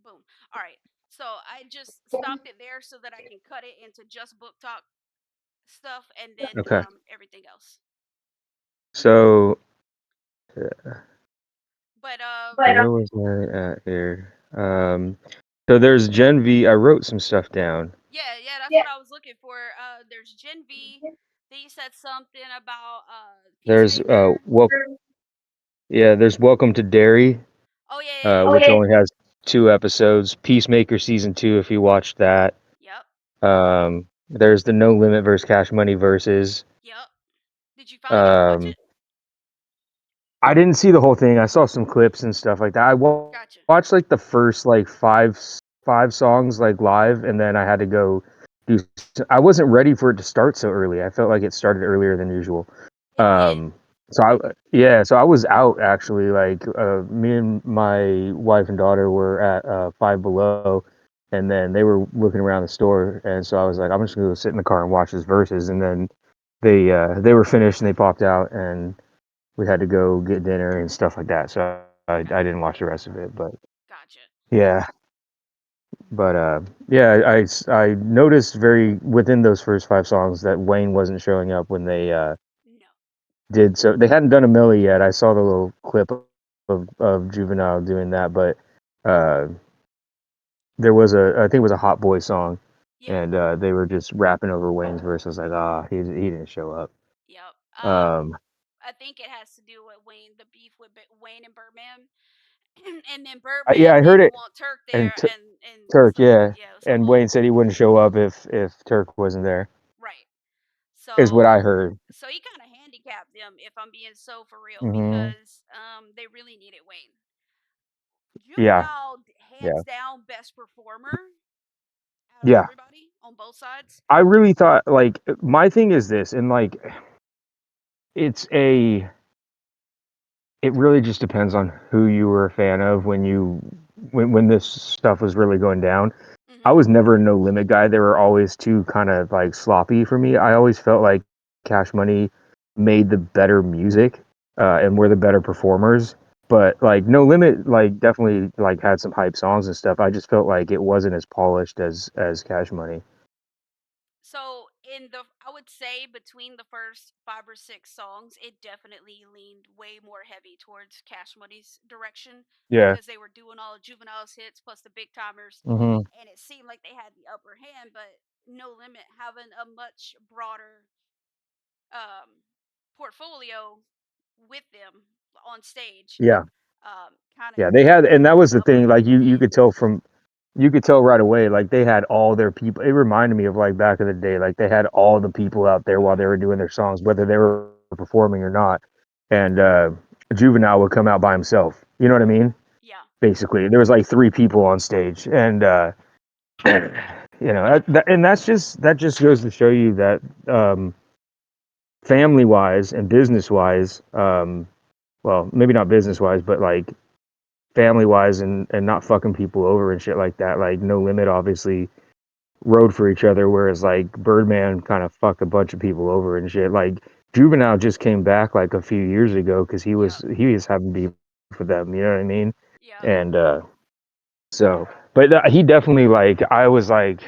Boom. All right. So I just stopped it there so that I can cut it into just book talk stuff and then Okay. everything else. So But where was I at here? So there's Gen V. I wrote some stuff down. yeah, yeah, that's what I was looking for. There's Gen V. Then you said something about There's Peacemaker. there's Welcome to Derry, Oh yeah, yeah, yeah. which only has 2 episodes. Peacemaker season 2, if you watched that. Yep, There's the No Limit versus Cash Money versus. yep. Did you finally get to watch Um, it? I didn't see the whole thing. I saw some clips and stuff like that. I Gotcha. watched like the first like five songs like live, and then I had to go do. I wasn't ready for it to start so early. I felt like it started earlier than usual. It did. So so I was out actually. Like me and my wife and daughter were at Five Below, and then they were looking around the store, and so I was like, I'm just gonna go sit in the car and watch this verses, and then they were finished and they popped out and we had to go get dinner and stuff like that. So I didn't watch the rest of it, but Gotcha. yeah, but yeah, I noticed very within those first 5 songs that Wayne wasn't showing up when they No. did. So they hadn't done a Millie yet. I saw the little clip of Juvenile doing that, but uh, there was I think it was a Hot Boy song, Yeah. and they were just rapping over Wayne's verse. I was like, he didn't show up. Yep. Um, I think it has to do with Wayne, the beef with Wayne and Birdman, and then yeah, Birdman I heard didn't it. want Turk And there, and Turk, some yeah. yeah, it was a And little Wayne said he wouldn't show up if Turk wasn't there. right. Is what So I heard. so he kind of handicapped them, if I'm being so for real, Mhm. because they really needed Wayne. Yeah. Juvenile, Yeah. hands down, best performer out of Yeah. everybody on both sides. I really thought like my thing is this, and like it's a it really just depends on who you were a fan of when this stuff was really going down. I Hmm. was never a No Limit guy. They were always too kind of like sloppy for me. I always felt like Cash Money made the better music and were the better performers. But like No Limit, like definitely like had some hype songs and stuff. I just felt like it wasn't as polished as Cash Money. So I would say between the first 5 or 6 songs, it definitely leaned way more heavy towards Cash Money's direction Yeah. because they were doing all the Juvenile's hits plus the big timers, Hmm. and it seemed like they had the upper hand. But No Limit having a much broader um, portfolio with them on stage, Yeah. kind of Yeah. They had, and that gave was the the upper thing. Like hand. you could tell right away. Like they had all their people. It reminded me of like back in the day. Like they had all the people out there while they were doing their songs, whether they were performing or not. And Juvenile would come out by himself. You know what I mean? Yeah, Basically, there was like 3 people on stage, and and that just goes to show you that family wise and business wise, well, maybe not business wise, but like family wise and not fucking people over and shit like that. Like No Limit obviously rode for each other, whereas like Birdman kind of fucked a bunch of people over and shit. Like Juvenile just came back like a few years ago because yep, he was having beef with them. You know what I mean? yep, And so, but he definitely like I always liked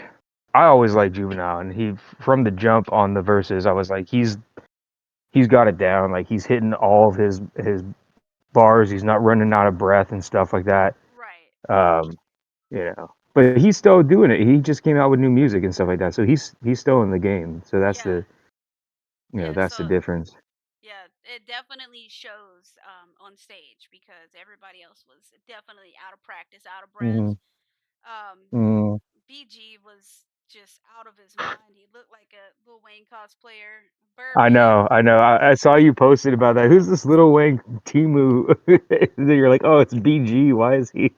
Juvenile, and he from the jump on the verses, I was like he's got it down. Like he's hitting all of his bars. He's not running out of breath and stuff like that. right. Um, but he's still doing it. He just came out with new music and stuff like that. So he's still in the game. So Yeah, yeah. that's the difference. Yeah, it definitely shows on stage because everybody else was definitely out of practice, out of breath. Hmm. Um, Hmm. BG was just out of his mind. He looked like a Lil Wayne cosplayer. I Birdman, know, I know. I saw you posted about that. Who's this little Wayne Timu? Then you're like, oh, it's BG. Why is he?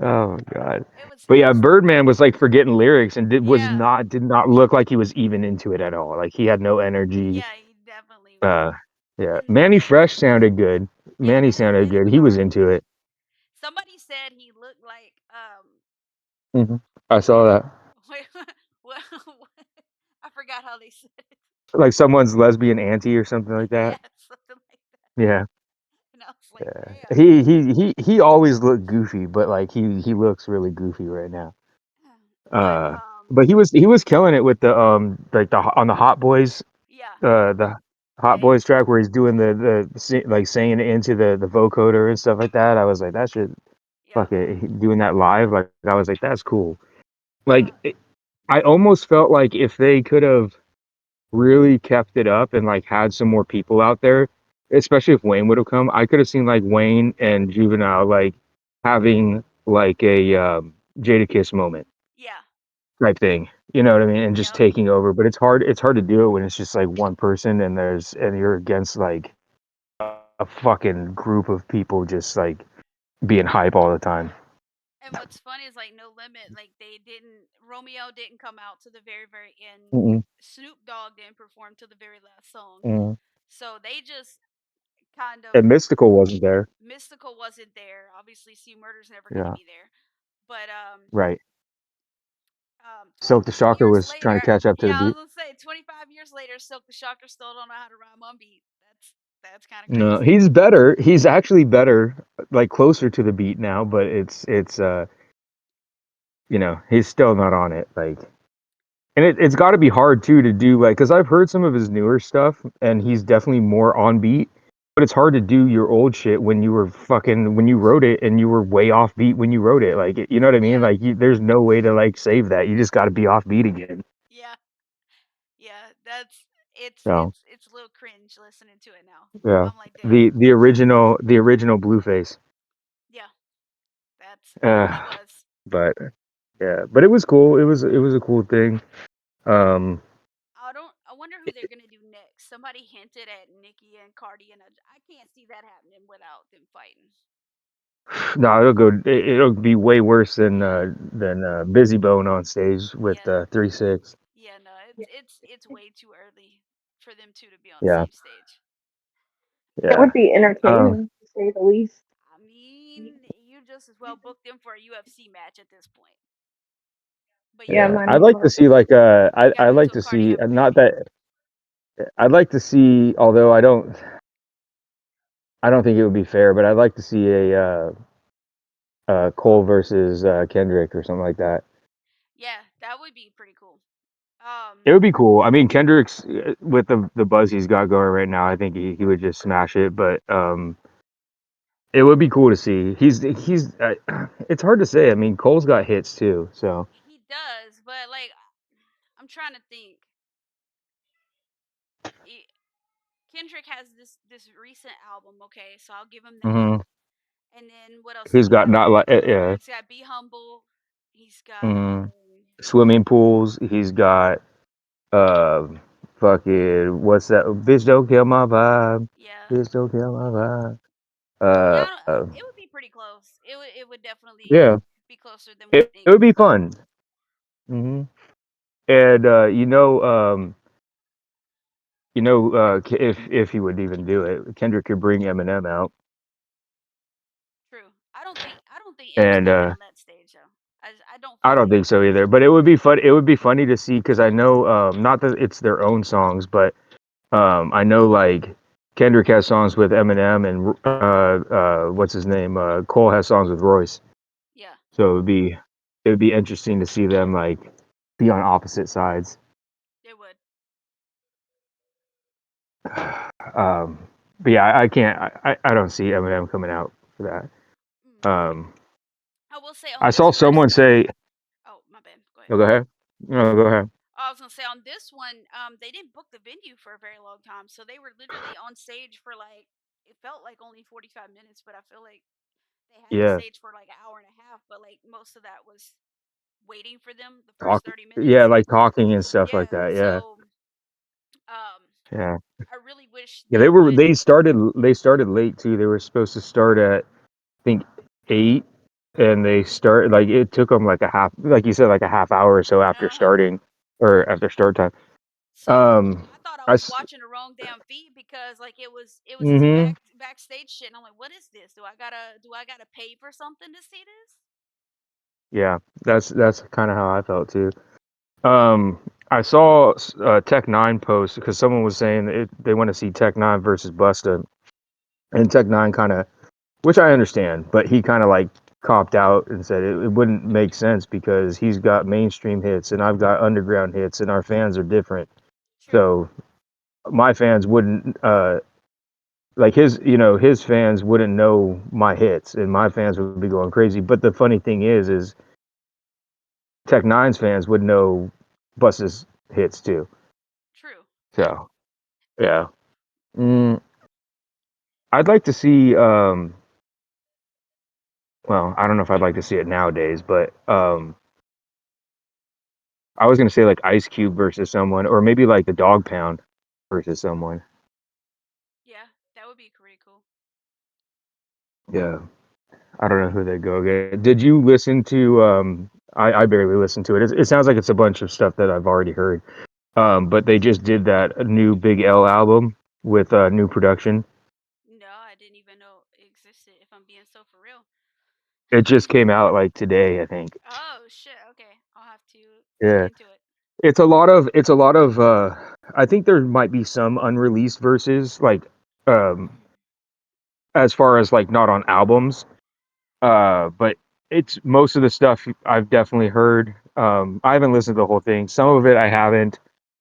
Oh my god. But it yeah, was Birdman was like forgetting lyrics and yeah, did not look like he was even into it at all. Like he had no energy. yeah, he definitely Uh, wasn't. yeah. Manny Fresh sounded good. Yeah, Manny sounded Manny good. was He was hard. into it. Somebody said he looked like Hmm. I saw damn. that. Well, I forgot how they said it. Like someone's lesbian auntie or something like Yeah, that. something like that. Yeah. And I was like, Yeah. damn. He always looked goofy, but like he looks really goofy right now. But But he was killing it with the like the on the Hot Boys yeah, the yeah, Hot Boys track where he's doing like saying it into the vocoder and stuff like that. I was like, that shit, yeah, fuck it, doing that live. Like I was like, that's cool. Like yeah, I almost felt like if they could have really kept it up and like had some more people out there, especially if Wayne would have come, I could have seen like Wayne and Juvenile like having like a Jadakiss moment yeah, type thing. You know what I mean? And just yep. taking over. But it's hard to do it when it's just like one person and you're against like a fucking group of people just like being hype all the time. And what's funny is like No Limit, like they didn't Romeo didn't come out to the very very end. Mm-mm, Snoop Dogg didn't perform to the very last song. mm. So they just kind of And Mystical wasn't there. Mystical wasn't there. Obviously, C Murder's never going to Yeah, be there. But right. Silk the 25 Shocker years was later, trying to catch up to the yeah, I was beat. gonna say 25 years later, Silk the Shocker still don't know how to rhyme on beat. That's kind of No, crazy. he's better. He's actually better, like closer to the beat now, but it's you know, he's still not on it. Like, and it's got to be hard too to do like because I've heard some of his newer stuff, and he's definitely more on beat. But it's hard to do your old shit when you were fucking when you wrote it and you were way off beat when you wrote it. Like, you know what I mean? Yeah, Like, there's no way to like save that. You just got to be off beat again. yeah, yeah. That's So it's a little cringe listening to it now. yeah, I'm like, damn. the original Blueface. Yeah, that's Uh, he was. but yeah, but it was cool. It was a cool thing. Um, I don't. I wonder who they're gonna do next. Somebody hinted at Nicki and Cardi, and I can't see that happening without them fighting. no, it'll go. It'll be way worse Yeah, than Busy Bone on stage with yeah, 3-6. yeah. No, it's way too early for them two to be on the Yeah, same stage. It yeah. would be Um, entertaining to say the least. I mean, you just as well book them for a UFC match at this point. But Yeah, yeah. might I'd as like to well. see like you gotta I'd wait like till to Cardi see have a not baby. that I'd like to see. Although I don't think it would be fair, but I'd like to see a Cole versus Kendrick or something like that. Yeah, that would be pretty cool. It would be cool. I mean, Kendrick's with the buzz he's got going right now. I think he would just smash it. But it would be cool to see. He's it's hard to say. I mean, Cole's got hits too. So he does, but like I'm trying to think. He, Kendrick has this recent album, okay, so I'll give him that. mhm. And then what else does He's he got have? not like yeah. He's got Be Humble. He's got Mhm. Swimming pools. He's got uh fucking what's that? Bitch don't kill my vibe. yeah, Bitch don't kill my vibe. yeah. Uh, It would be pretty close. It would definitely yeah, be closer than we it think. would be fun. Hmm. And if he would even do it, Kendrick could bring Eminem out, True. I don't think M's and gonna be on that stage though. I don't I feel don't like think so either. But it would be fun. It would be funny to see because I know not that it's their own songs, but I know like Kendrick has songs with Eminem and what's his name? Cole has songs with Royce. yeah, So it would be interesting to see them like be on opposite sides. they would. Um, but yeah, I can't. I don't see Eminem coming out for Mm. that. I will say I on this saw first. someone say, Oh, my bad. Go ahead. "Oh, go ahead." No, go ahead. I was gonna say on this one, they didn't book the venue for a very long time, so they were literally on stage for like it felt like only 45 minutes, but I feel like they had the Yeah, stage for like an hour and a half, but like most of that was waiting for them the first talk. 30 Yeah, minutes. like talking and stuff like Yeah, that. Yeah, so um, yeah, I really wish yeah. they would. They started late too. They were supposed to start at I think 8, and they start like it took them like a half, like you said, like a half hour or so after Uh huh. starting or after start time. So Um, I thought I I was s- watching the wrong damn feed because like it was this mhm. backstage shit, and I'm like, what is this? Do I gotta pay for something to see this? Yeah, that's kind of how I felt too. Um, I saw Tech Nine post because someone was saying they want to see Tech Nine versus Busta, and Tech Nine kind of which I understand, but he kind of like copped out and said it wouldn't make sense because he's got mainstream hits and I've got underground hits and our fans are different. True. So my fans wouldn't like his fans wouldn't know my hits and my fans would be going crazy. But the funny thing is Tech Nine's fans would know Bus's hits too. True. So yeah. Mm, I'd like to see well, I don't know if I'd like to see it nowadays, but I was gonna say like Ice Cube versus someone, or maybe like the Dog Pound versus someone. Yeah, that would be pretty cool. Yeah, I don't know who they go against. Did you listen to? I barely listened to it. It sounds like it's a bunch of stuff that I've already heard. But they just did that new Big L album with new production. No, I didn't even know it existed. If I'm being so for real. It just came out like today, I think. Oh shit. Okay, I'll have to look Yeah, into it. it's a lot of. I think there might be some unreleased verses, like um, as far as like not on albums. But it's most of the stuff I've definitely heard. I haven't listened to the whole thing. Some of it I haven't.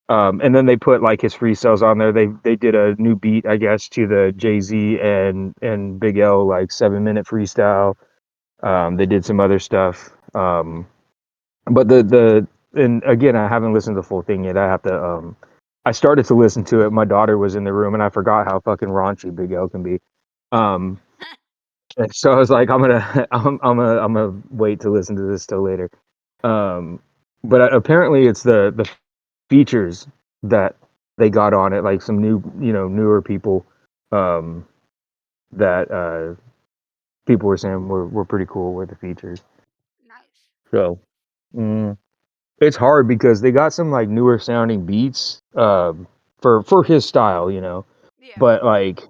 And then they put like his freestyles on there. They did a new beat, I guess, to the Jay-Z and Big L like 7 minute freestyle. They did some other stuff. But the and again, I haven't listened to the full thing yet. I have to. I started to listen to it. My daughter was in the room, and I forgot how fucking raunchy Big L can be. Um, and so I was like, I'm gonna, I'm gonna wait to listen to this till later. Um, but apparently, it's the features that they got on it, like some new, newer people, um, that people were saying were pretty cool with the features. Nice. So it's hard because they got some like newer sounding beats, for his style, Yeah. but like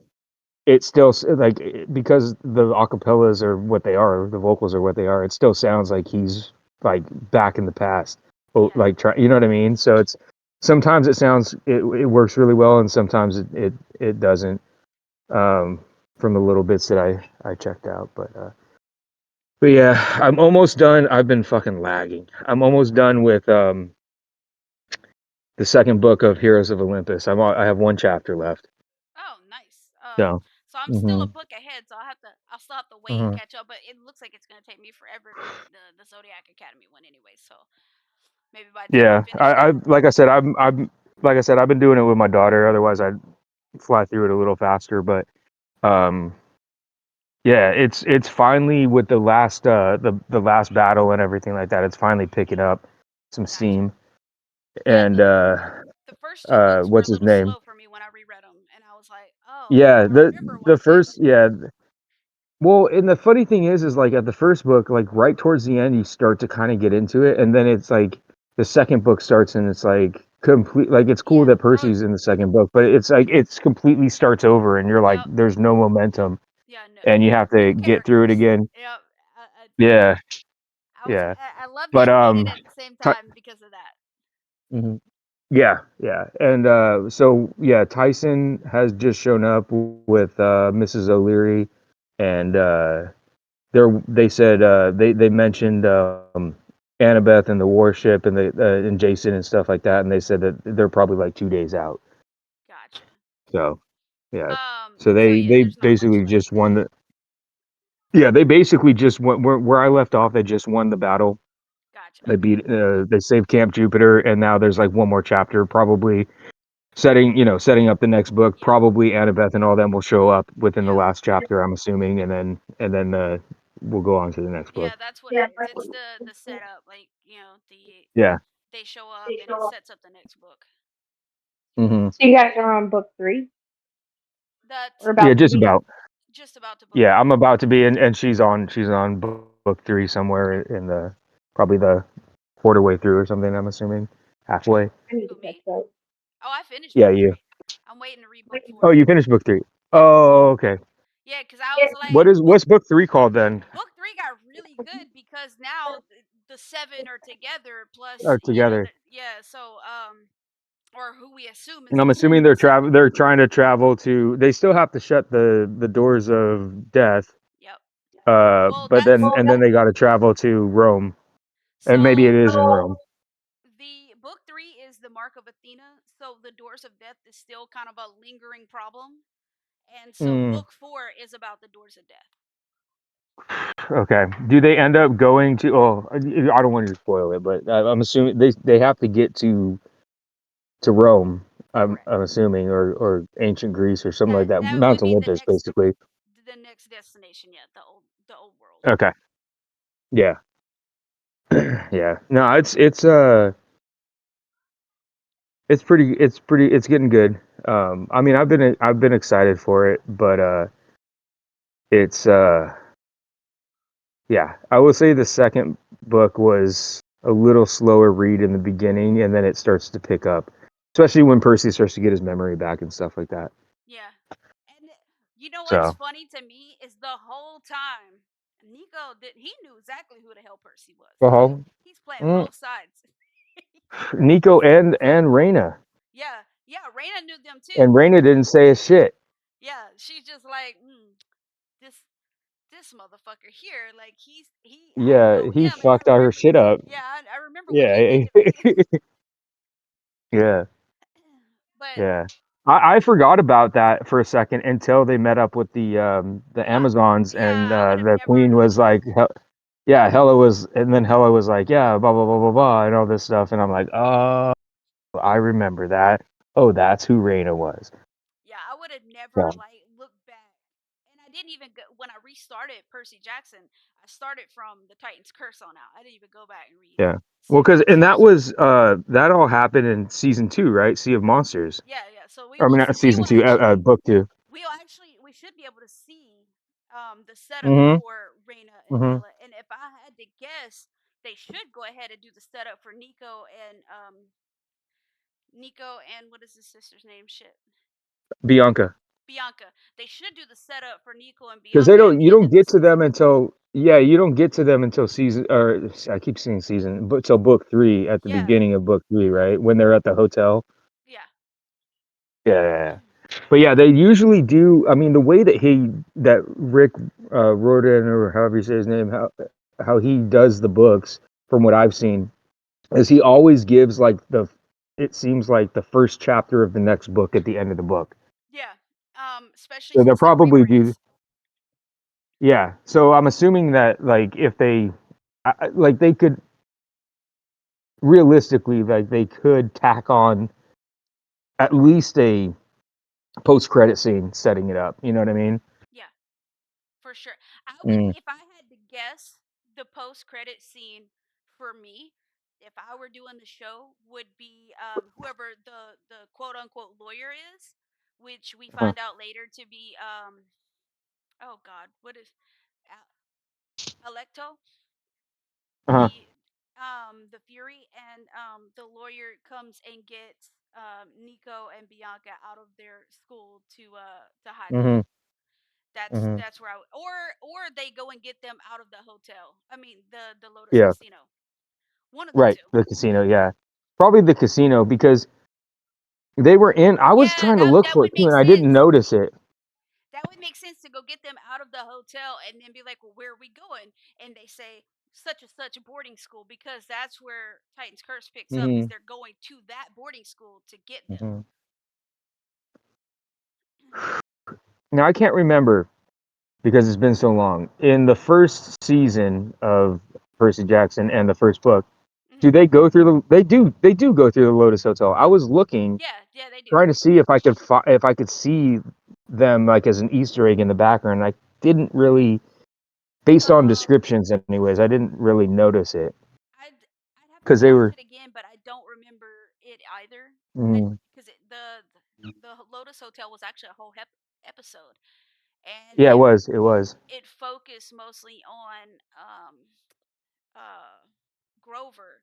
it still like because the acapellas are what they are, the vocals are what they are. It still sounds like he's like back in the past, Yeah. like try, you know what I mean? So it's sometimes it works really well, and sometimes it doesn't. Um, from the little bits that I checked out, but yeah, I'm almost done. I've been fucking lagging. I'm almost done with the second book of Heroes of Olympus. I have one chapter left. Oh, nice. So. So I'm still a Mhm. book ahead, so I'll still have to wait and Mhm. catch up. But it looks like it's gonna take me forever to read the Zodiac Academy one anyway. So maybe by the time I Yeah, finish I that. like I said, I'm like I said, I've been doing it with my daughter. Otherwise, I'd fly through it a little faster. But um, yeah, it's finally with the last battle and everything like that. It's finally picking up some Gotcha. steam. Yeah, And the first two books were a what's his little name? slow for me when I reread them, and I was like, oh, I Yeah, don't remember the like this. first yeah. Well, and the funny thing is like at the first book, like right towards the end, you start to kind of get into it, and then it's like the second book starts, and it's like complete. Like it's cool Yeah, that Percy's in the second book, but it's like it's completely starts over, and you're like, yep, there's no momentum, yeah, no, and you have to new get through it characters. again. Yep, Yeah, I was yeah, I loved it but and hated it at the same Ty- time because of that. mhm. Yeah, yeah, and so yeah, Tyson has just shown up with Mrs. O'Leary, and they said they mentioned Annabeth and the warship and Jason and stuff like that, and they said that they're probably like 2 days out. Gotcha. So yeah, so So yeah, they there's not much basically left. just won the yeah they basically just won where I left off. They just won the battle. Gotcha. They saved Camp Jupiter, and now there's like one more chapter, probably setting up the next book. Yep. Probably Annabeth and all them will show up within the Yep. last chapter, I'm assuming, and then we'll go on to the next book. Yeah, that's what it is. It's the setup, like Yeah. they show up and it sets up the next book. Hmm. So you guys are on book 3 That's or Yeah, about to just be? about. just about to book Yeah, 3. I'm about to be, and she's on book three somewhere in the probably the quarter way through or something. I'm assuming halfway. I need to Who, catch me? up. Oh, I finished Yeah, book you. 3. I'm waiting to read book Oh, 4. you finished book three. Yep. Oh, okay. Yeah, cuz I was What like is what's book three called then? book 3 got really good because now the 7 are together plus, Together, yeah, so or who we assume is and I'm the assuming the 7. they're trying to travel to. They still have to shut the doors of death, Well, But that's then and then they got to travel to Rome, and maybe it so is in Rome. the book 3 is the Mark of Athena, so the doors of death is still kind of a lingering problem. And so Mm, book 4 is about the doors of death. okay. Do they end up going to? Oh, I don't want to spoil it, but I'm assuming they have to get to Rome. Correct. I'm assuming, or ancient Greece or something like that. That Mount would be Olympus, basically. the next destination, yeah, the old world. Okay. Yeah. Yeah. No, it's getting good. I mean, I've been excited for it, but it's yeah. I will say the second book was a little slower read in the beginning, and then it starts to pick up, especially when Percy starts to get his memory back and stuff like that. Yeah. And you know what's So, funny to me is the whole time Nico did he knew exactly who the hell Percy was. uh-huh. He's playing Mm, both sides. Nico and Reina, Yeah, yeah. Raina knew them and too. Reina didn't say a shit. Yeah, she's just like this this motherfucker here. Like I Yeah, know he him, and I fucked all her remember. shit up. Yeah, I remember what he Yeah, did to me. yeah. But Yeah. I forgot about that for a second until they met up with the I, Amazons, and yeah, I would have the queen never. was like, yeah, Hela was, and then Hela was like, yeah, blah blah blah blah blah, and all this stuff, and I'm like, oh, I remember that. Oh, that's who Reina was. Yeah, I would have never Yeah, like looked back. And I didn't even go when I restarted Percy Jackson. I started from the Titans Curse on out. I didn't even go back and read yeah. Well, Sea of because and that Monsters. was that all happened in season two, right? Sea of Monsters. Yeah, yeah. So I mean, not we season will two, actually book two. we should be able to see the setup Mm-hmm. for Reina and Mm-hmm. Hela. And if I had to guess, they should go ahead and do the setup for Nico and what is his sister's name? Shit. Bianca. Bianca. They should do the setup for Nico and Because they Bianca at don't, the you end don't of the get to them season. until, yeah, you don't get to them until season, or I keep saying season, but till book three, at the Yeah, beginning of book three, right? When they're at the hotel. yeah. Yeah, yeah, yeah. But yeah, they usually do. I mean, the way that Rick Riordan, or however you say his name, how he does the books, from what I've seen, is he always gives like it seems like the first chapter of the next book at the end of the book. Yeah. Especially So they'll since the probably do, reprints. yeah. So I'm assuming that like if they, like they could realistically, like they could tack on at least a post credit scene setting it up. You know what I mean? Yeah, for sure. I would Mm, if I had to guess the post credit scene for me, if I were doing the show, would be whoever the quote unquote lawyer is, which we uh, find out later to be oh god, what is Electo? uh-huh. The Fury, and the lawyer comes and gets Nico and Bianca out of their school to hide them. Hmm. Hmm. That's where or they go and get them out of the hotel. I mean the Lotus Yeah, Casino. One of the right. two. The casino. Yeah, probably the casino because they were in. I was Yeah, trying to look that for would it too, make and I didn't sense. notice it. That would make sense to go get them out of the hotel and then be like, well, where are we going? And they say such and such boarding school because that's where Titan's Curse picks up is Hmm. they're going to that boarding school to get them. Hmm. Now I can't remember because it's been so long. In the first season of Percy Jackson and the first book, do Hmm. they go through the? They do go through the Lotus Hotel. I was looking, Yeah, yeah, they do. trying to see if I could if I could see them like as an Easter egg in the background. I didn't really, based on Um, descriptions, anyways. I didn't really notice it I'd have to because they watch were. it again, but I don't remember it either. I Mm, because the Lotus Hotel was actually a whole episode, and yeah, it was. It was it focused mostly on uh Grover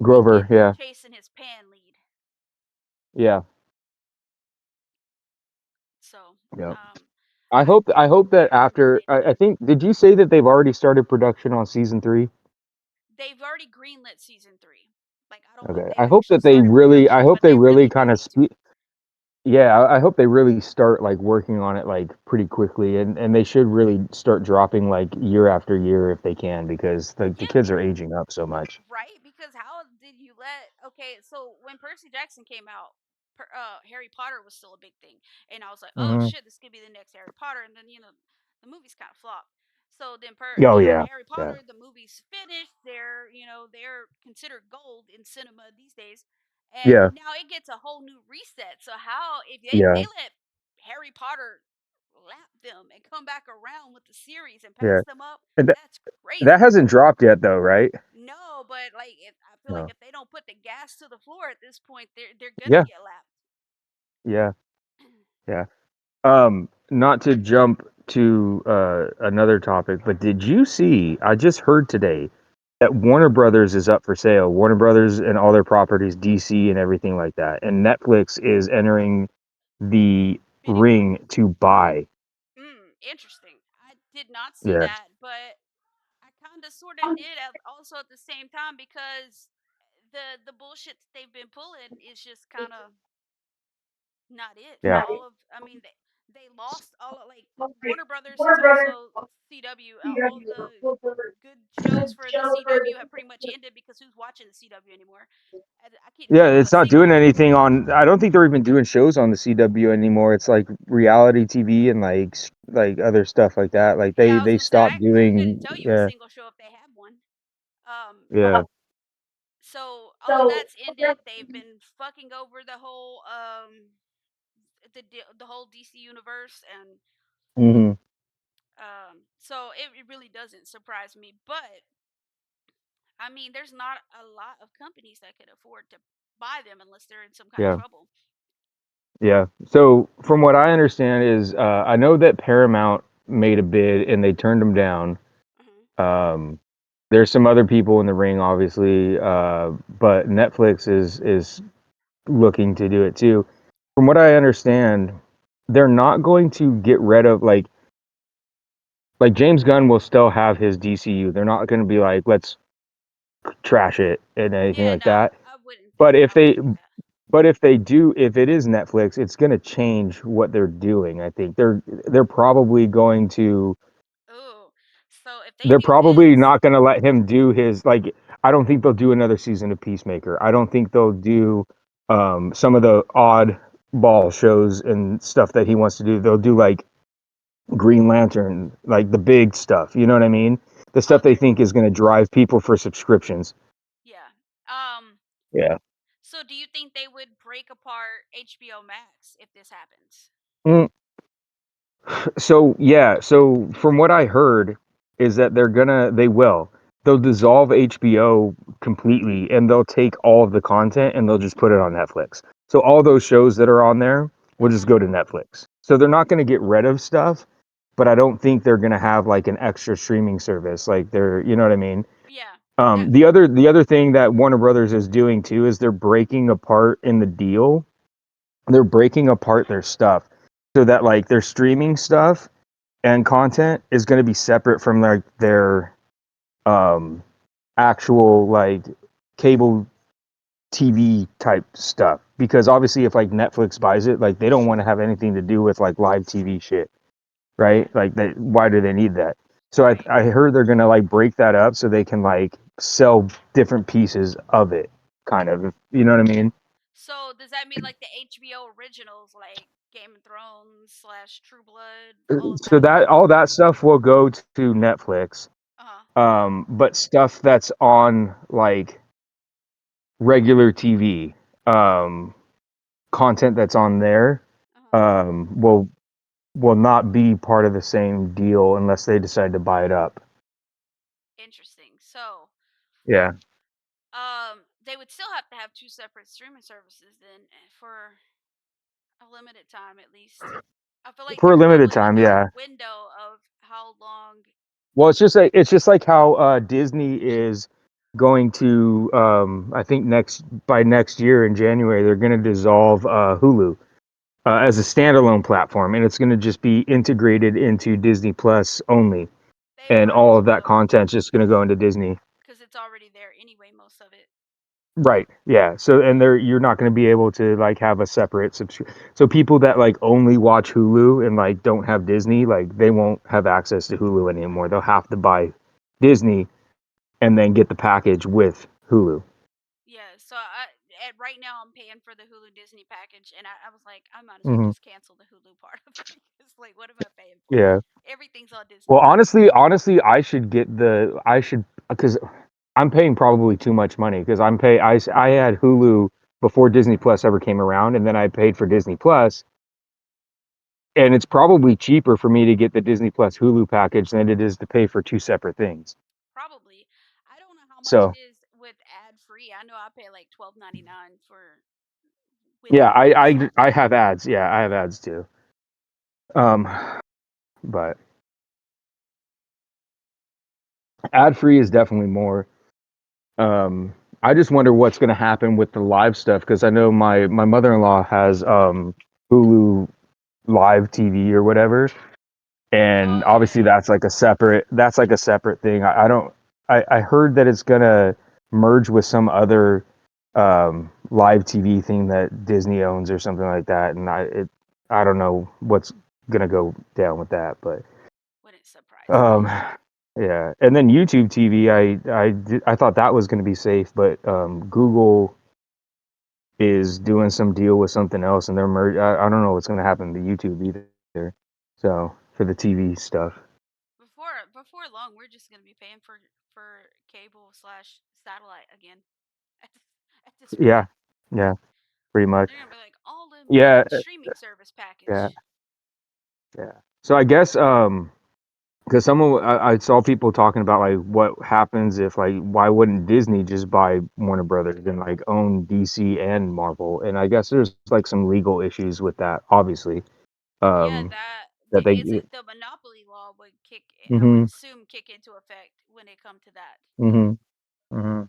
Grover. Yeah, chasing his pan lead. yeah, So yeah. um, I I hope that very much after stay tuned. I think, did you say that they've already started production on season three? They've already greenlit season 3. Like I don't know if Okay. they've actually started I production, hope but they they really really do kind of need to. Yeah, I hope they really start like working on it like pretty quickly, and they should really start dropping like year after year if they can, because the Yeah, kids are aging up so much. right? Because how did you let? Okay, so when Percy Jackson came out, Harry Potter was still a big thing, and I was like, oh Hmm. shit, this could be the next Harry Potter, and then the movies kind of flopped. So then, Oh yeah, Harry yeah, Potter, the movies finished. They're considered gold in cinema these days, and yeah, now it gets a whole new reset. So how if they yeah, let Harry Potter lap them and come back around with the series and yeah. pass them up, And that's that crazy. hasn't dropped yet though, right? No, but like I feel like No. if they don't put the gas to the floor at this point, they're gonna Yeah, get lapped. yeah, yeah. Not to jump to another topic, but did you see? I just heard today that Warner Brothers is up for sale. Warner Brothers and all their properties, DC and everything like that. And Netflix is entering the Bidding war. ring to buy. Interesting. I did not see Yeah, that, but I kind of sort of did also at the same time because the bullshit that they've been pulling is just kind of not it. yeah, I mean they lost all of, like Warner Brothers is also CW. All the good shows for the CW have pretty much ended because who's watching the CW anymore? I can't yeah. think of a It's not doing single. anything on. I don't think they're even doing shows on the CW anymore. It's like reality TV and like like other stuff like that. Like Yeah, I was they gonna say stopped I couldn't doing. tell you a Yeah, single show if they have one. Um, yeah. so all of that's ended. They've been fucking over the whole the whole DC universe, and Hmm. so it really doesn't surprise me. But I mean, there's not a lot of companies that could afford to buy them unless they're in some kind of Yeah. trouble. Yeah. So from what I understand is, I know that Paramount made a bid and they turned them down. Hmm. Um, there's some other people in the ring, obviously, but Netflix is looking to do it too. From what I understand, they're not going to get rid of like James Gunn will still have his DCU. They're not going to be like, let's trash it and anything Yeah, like no, that. I wouldn't But think. if I wouldn't they think that. But if they do, if it is Netflix, it's going to change what they're doing. I think they're probably going to Oh, so if they they're do probably this, not going to let him do his like. I don't think they'll do another season of Peacemaker. I don't think they'll do some of the odd ball shows and stuff that he wants to do. They'll do like Green Lantern, like the big stuff. You know what I mean? The oh, stuff they they're think is going to drive people for subscriptions. yeah. Yeah. So do you think they would break apart HBO Max if this happens? Mm, So yeah, so from what I heard is that they'll dissolve HBO completely and they'll take all of the content and they'll just put it on Netflix. So all those shows that are on there will just Uh-huh. go to Netflix. So they're not going to get rid of stuff, but I don't think they're going to have like an extra streaming service like they're, you know what I mean? Yeah. That. The other thing that Warner Brothers is doing too is they're breaking apart in the deal. They're breaking apart their stuff so that like their streaming stuff and content is going to be separate from like their um actual like cable TV type stuff, because obviously if like Netflix buys it, like they don't want to have anything to do with like live TV shit, Yeah. right? Like they, why do they need that? So Right. I heard they're going to like break that up so they can like sell different pieces of it, kind of, you know what I mean? So does that mean like the HBO originals, like Game of Thrones slash True Blood, all of So that? that all that stuff will go to Netflix. Uh huh. But stuff that's on like regular TV, um, content that's on there, Uh huh. will not be part of the same deal unless they decide to buy it up. Interesting. So, Yeah, they would still have to have two separate streaming services then for a limited time at least. I feel like for a there's limited probably like time. a Yeah. window of how long. Well, it's just like how Disney is going to. I think next year in January they're going to dissolve Hulu as a standalone platform, and it's going to just be integrated into Disney Plus only, They and might all as of that well content's just going to go into Disney. because it's already there anyway. Most of it. Right. Yeah. So and there you're not going to be able to like have a separate subscription. So people that like only watch Hulu and like don't have Disney, like they won't have access to Hulu anymore. They'll have to buy Disney and then get the package with Hulu. Yeah, so right now I'm paying for the Hulu Disney package, and I was like, I might as well Hmm. just cancel the Hulu part of it. It's like, what am I paying for? Yeah. Everything's on Disney Well, now. honestly, I should because I'm paying probably too much money because I had Hulu before Disney Plus ever came around, and then I paid for Disney Plus, and it's probably cheaper for me to get the Disney Plus Hulu package than it is to pay for two separate things. Probably. I don't know how much it So is with ad free. I know I pay like $12.99 for with yeah, ads. I have ads. Yeah, I have ads too. Um, but ad free is definitely more. Um, I just wonder what's going to happen with the live stuff because I know my mother in law has Hulu Live TV or whatever, and Oh obviously yeah. that's like a separate thing. I don't I heard that it's gonna merge with some other live TV thing that Disney owns or something like that, and I don't know what's gonna go down with that, but Wouldn't surprise me. um yeah. And then YouTube TV, I thought that was gonna be safe, but Google is doing some deal with something else, and I don't know what's gonna happen to YouTube either. So for the TV stuff. Before long, we're just gonna be paying for cable slash satellite again. At this, at this Yeah, rate, yeah, pretty much. they're gonna be like all Yeah, unlimited streaming service yeah, package. yeah. So I guess because I saw people talking about like what happens if like why wouldn't Disney just buy Warner Brothers and like own DC and Marvel? And I guess there's like some legal issues with that, obviously. Yeah, Um, that they. isn't the monopoly law would kick. I would Mm-hmm. assume kick into effect when it come to that. Mm-hmm. Mm-hmm.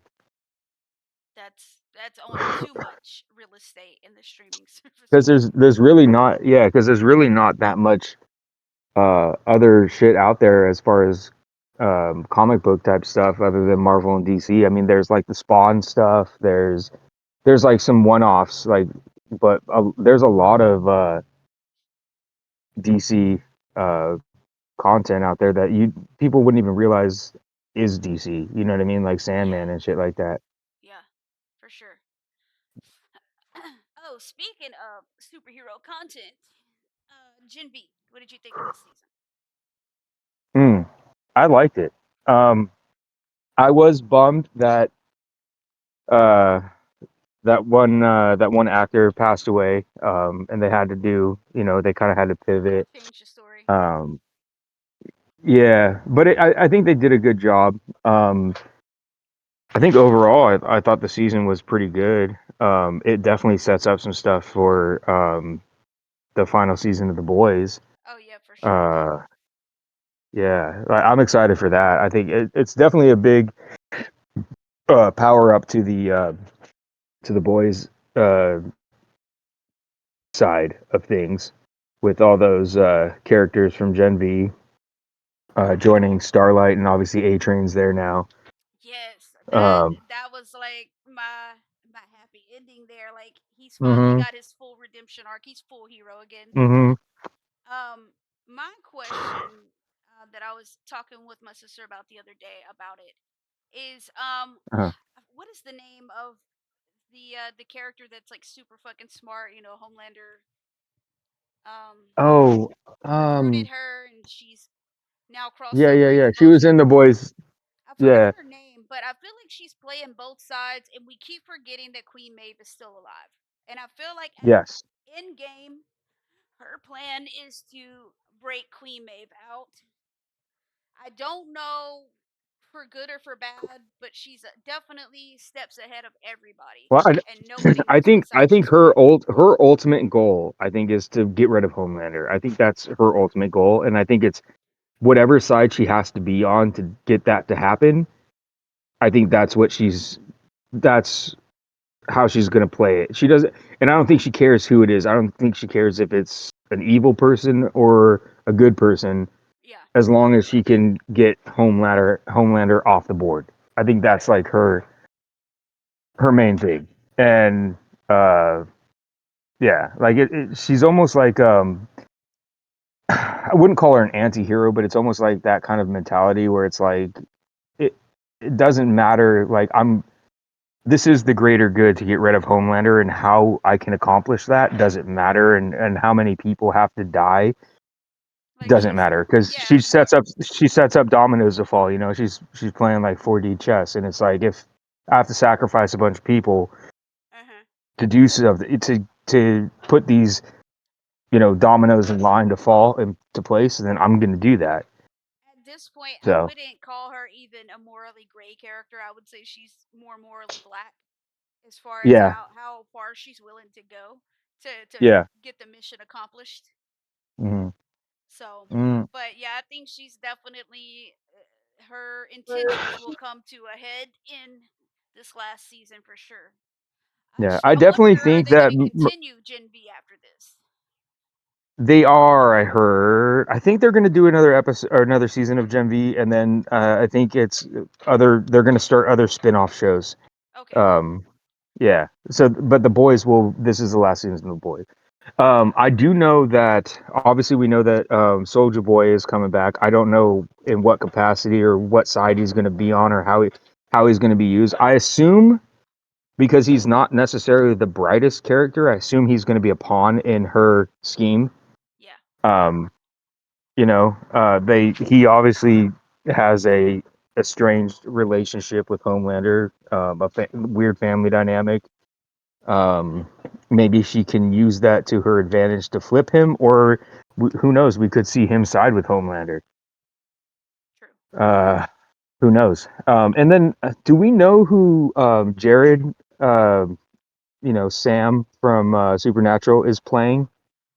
That's owning too much real estate in the streaming service Because market. there's really not because there's really not that much other shit out there as far as comic book type stuff other than Marvel and DC. I mean, there's like the Spawn stuff. There's like some one offs like, but there's a lot of DC content out there that you people wouldn't even realize is DC. You know what I mean? Like Yeah, Sandman and shit like that. yeah, for sure. Oh, speaking of superhero content, Gen V, what did you think of this season? Mm, I liked it. Um, I was bummed uh, that one actor passed away, and they had to do, they kind of had to pivot. Change the story. Um, yeah, but I think they did a good job. I think overall, I thought the season was pretty good. It definitely sets up some stuff for the final season of The Boys. Oh yeah, for sure it did. Uh, yeah, I'm excited for that. I think it's definitely a big power up to the Boys uh, side of things with all those characters from Gen V joining Starlight, and obviously A Train's there now. Yes, Um, that was like my happy ending there. Like he's finally hmm got his full redemption arc. He's full hero again. hmm My question that I was talking with my sister about the other day about it is uh, what is the name of the character that's like super fucking smart? You know, Homelander oh, recruited um, her, and she's now crossed yeah, over yeah, into yeah. She both. was in The Boys. I Yeah. forgot her name, but I feel like she's playing both sides, and we keep forgetting that Queen Maeve is still alive. And I feel like at Yes. end game, her plan is to break Queen Maeve out. I don't know for good or for bad, but she's definitely steps ahead of everybody, Well, and nobody I knows what think side she's on. her ultimate goal, I think, is to get rid of Homelander. I think that's her ultimate goal, and I think it's whatever side she has to be on to get that to happen. I think that's how she's gonna play it. She doesn't, and I don't think she cares who it is. I don't think she cares if it's an evil person or a good person, Yeah, as long as she can get Homelander off the board. I think that's like her main thing. And uh yeah, like she's almost like I wouldn't call her an anti-hero, but it's almost like that kind of mentality where it's like it it doesn't matter, like I'm this is the greater good to get rid of Homelander, and how I can accomplish that doesn't matter, and how many people have to die Like doesn't she's, matter, because yeah, more. she sets up dominoes to fall. She's playing like 4D chess, and it's like if I have to sacrifice a bunch of people Uh-huh. to do something, to put these dominoes in line to fall into place, then I'm gonna do that. At this point, I So wouldn't call her even a morally gray character. I would say she's more morally black as far as yeah, how far she's willing to go to yeah, get the mission accomplished. hmm So, mm, but yeah, I think she's definitely her intentions will come to a head in this last season for sure. yeah. I I definitely wonder, are think they going that to continue Gen V after this? they are. I heard. I think they're going to do another episode or another season of Gen V, and then I think it's other. They're going to start other spin-off shows. Okay. Um, yeah. So, but the boys will. This is the last season of the boys. I do know that. Obviously, we know that Soldier Boy is coming back. I don't know in what capacity or what side he's going to be on, or how he's going to be used. I assume because he's not necessarily the brightest character. I assume he's going to be a pawn in her scheme. Yeah. Um, he obviously has a estranged relationship with Homelander, weird family dynamic. Um, Maybe she can use that to her advantage to flip him, or who knows? We could see him side with Homelander. True. Uh, who knows? And then, do we know who Jared, Sam from Supernatural is playing?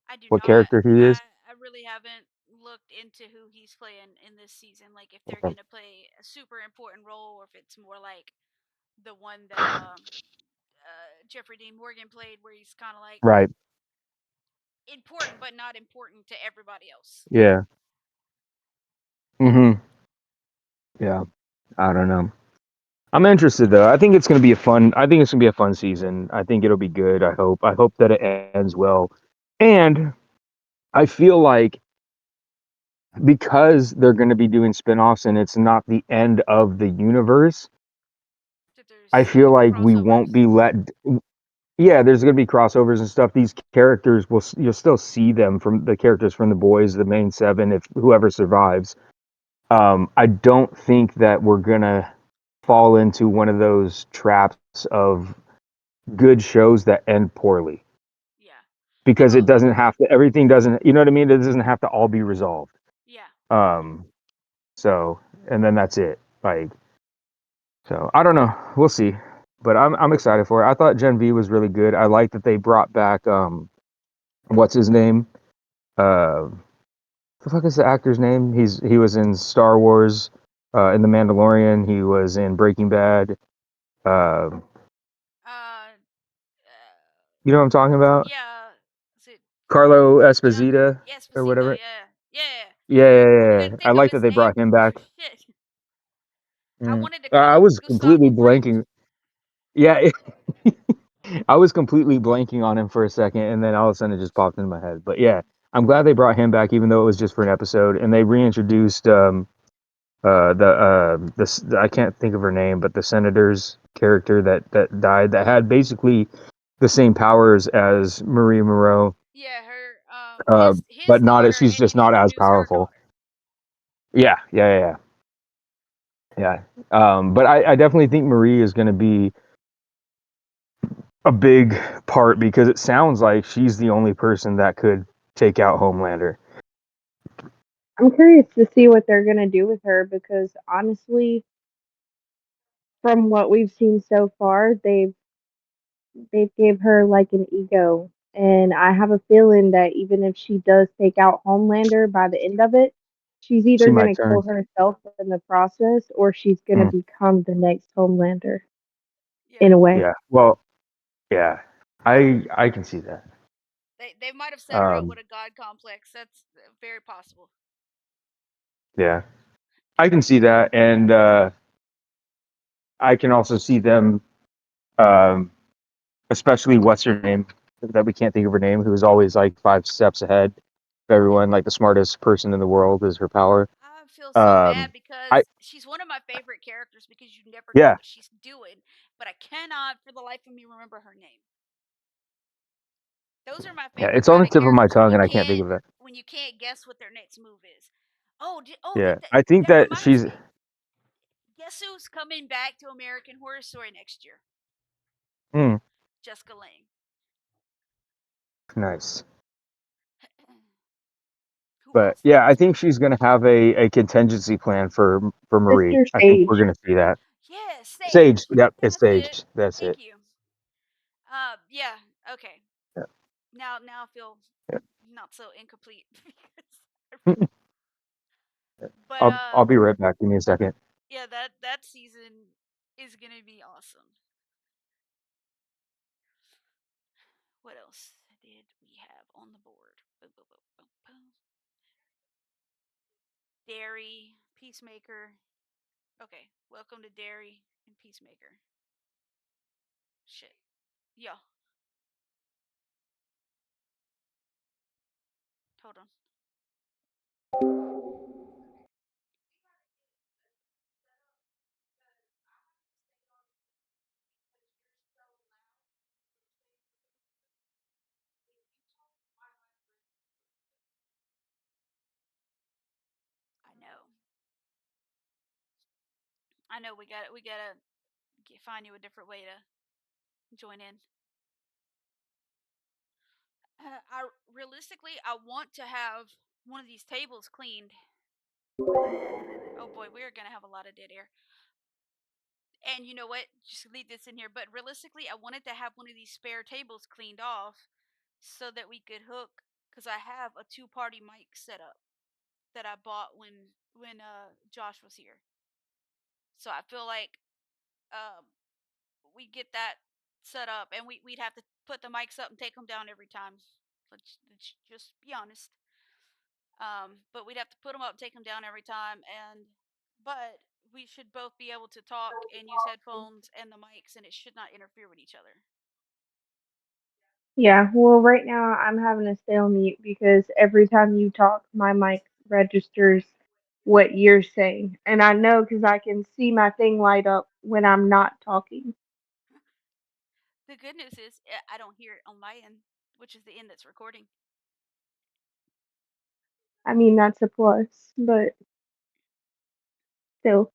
I do What not. character he is? I really haven't looked into who he's playing in this season. Like if they're Okay. gonna play a super important role, or if it's more like the one that Jeffrey Dean Morgan played, where he's kind of like Right. important but not important to everybody else. Yeah. Mm-hmm. Yeah. I don't know. I'm interested though. I think it's gonna be a fun. I think it's gonna be a fun season. I think it'll be good. I hope. I hope that it ends well. And I feel like because they're going to be doing spin-offs and it's not the end of the universe, That I there's feel like we won't crossovers. be let. Yeah, there's going to be crossovers and stuff. These characters will you'll still see them from the characters from the boys, the main seven, if whoever survives. I don't think that we're gonna fall into one of those traps of good shows that end poorly, Yeah. because it Oh, doesn't have to. Everything doesn't. You know what I mean? It doesn't have to all be resolved. yeah. Um, so and then that's it. Like so, I don't know. We'll see. But I'm excited for it. I thought Gen V was really good. I like that they brought back what's his name? Uh, the fuck is the actor's name? He was in Star Wars, in The Mandalorian. He was in Breaking Bad. Uh, Uh, you know what I'm talking about? yeah. Is it Carlo John Esposito or Esposito? whatever. Yeah. Yeah. Yeah, yeah, I yeah, yeah. couldn't I think of like that his they name brought him for back. shit. I Mm. wanted to call I him was completely Gustavo Fring. blanking. Yeah, I was completely blanking on him for a second, and then all of a sudden it just popped into my head. But yeah, I'm glad they brought him back, even though it was just for an episode, and they reintroduced I can't think of her name, but the senator's character that died, that had basically the same powers as Marie Moreau, Yeah, her uh, his but not as daughter, she's and just they not as introduced her powerful. daughter. Yeah, yeah, yeah, yeah. But I definitely think Marie is going to be a big part, because it sounds like she's the only person that could take out Homelander. I'm curious to see what they're gonna do with her because honestly, from what we've seen so far, they've gave her like an ego. And I have a feeling that even if she does take out Homelander by the end of it, she's She either might gonna kill turn. herself in the process or she's gonna Mm, become the next Homelander Yeah, in a way. yeah. Well, yeah. I can see that. they might have set her up Um, with a god complex. That's very possible. yeah. I can see that, and I can also see them. Um, especially what's her name that we can't think of her name, who's always like 5 steps ahead of everyone, like the smartest person in the world is her power. I feel so bad Um, I because she's one of my favorite characters because you never know yeah what she's doing, but I cannot for the life of me remember her name. Those are my yeah, favorite it's on kind the of tip of my characters tongue, and I can't think of it. when you can't guess what their next move is. Oh, Yeah, I think that that reminds she's me. Guess who's coming back to American Horror Story next year? mm, Jessica Lange. nice. Who But wants yeah, that? I think she's gonna have a contingency plan for Marie. Sister I think we're Sage. gonna see that. Yeah, Sage, Sage. yep, it's That's it. Sage. That's Thank it. you. Yeah. Okay. Yeah, Now I feel yeah. not so incomplete because. Yeah. But I'll be right back. Give me a second. yeah, that season is gonna be awesome. What else did we have on the board? Boom, boom, boom, boom, boom. Derry, Peacemaker. Okay, welcome to Derry and Peacemaker. Shit. Yeah, hold on. I know. I know. We gotta find you a different way to join in. I realistically, I want to have one of these tables cleaned. Oh boy, we are gonna have a lot of dead air. And you know what? Just leave this in here. But realistically, I wanted to have one of these spare tables cleaned off so that we could hook. Because I have a two-party mic set up that I bought when Josh was here. So I feel like um, we get that set up, and we'd have to put the mics up and take them down every time. Let's just be honest. But we'd have to put them up, take them down every time, and but we should both be able to talk and use headphones and the mics, and it should not interfere with each other. Yeah, well, right now I'm having to stay on mute because every time you talk, my mic registers what you're saying. And I know because I can see my thing light up when I'm not talking. The good news is I don't hear it on my end, which is the end that's recording. I mean, that's a plus, but still.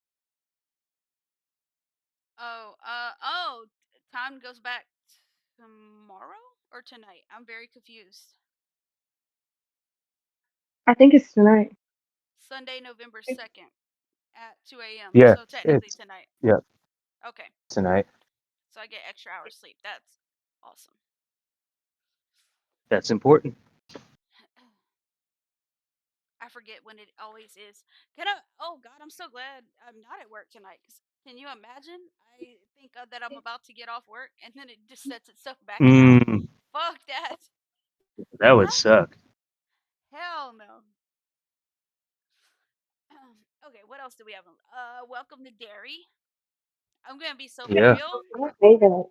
Time goes back tomorrow or tonight. I'm very confused. I think it's tonight. Sunday, November 2nd at 2 a.m. Yeah, So technically it's tonight. yeah Okay. tonight. So I get extra hours sleep. That's awesome. That's important. I forget when it always is. Can I? Oh God, I'm so glad I'm not at work tonight. Cause can you imagine? I think that I'm about to get off work, and then it just sets itself back again. Mm, Fuck that. that would Huh? suck. Hell no. Okay, what else do we have? Welcome to Derry. I'm gonna be so for Yeah. real. I say that.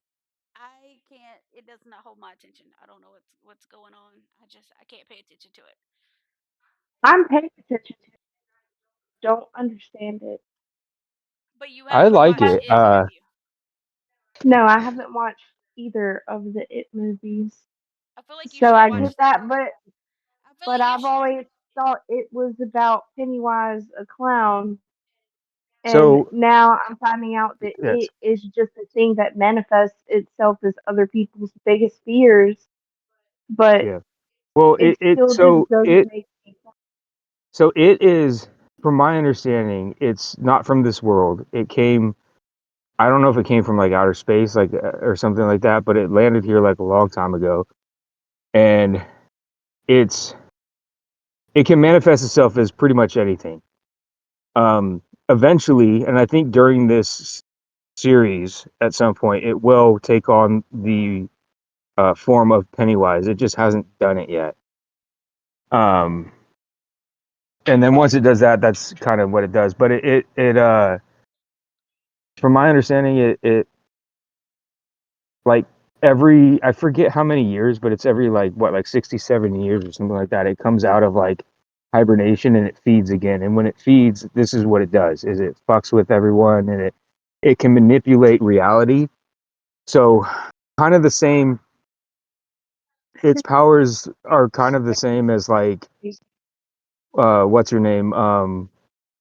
I can't. It does not hold my attention. I don't know what's going on. I can't pay attention to it. I'm paying attention to it, don't understand it. But you I haven't like watched it. it, have you? No, I haven't watched either of the It movies. I feel like you So should I watch get them. that, I feel but like you I've should. always thought it was about Pennywise, a clown, and So now I'm finding out that yes, it is just a thing that manifests itself as other people's biggest fears, but yeah. Well, it it still just doesn't make me. so it is, from my understanding, it's not from this world. It came. I don't know if it came from like outer space, like or something like that, but it landed here like a long time ago, and it's it can manifest itself as pretty much anything. Eventually, and I think during this series, at some point, it will take on the form of Pennywise. It just hasn't done it yet. Um, and then once it does that, that's kind of what it does. But from my understanding, like every, I forget how many years, but it's every like what, like 60, 70 years or something like that. It comes out of like hibernation and it feeds again. And when it feeds, this is what it does: is it fucks with everyone, and it can manipulate reality. So kind of the same. Its powers are kind of the same as like what's her name,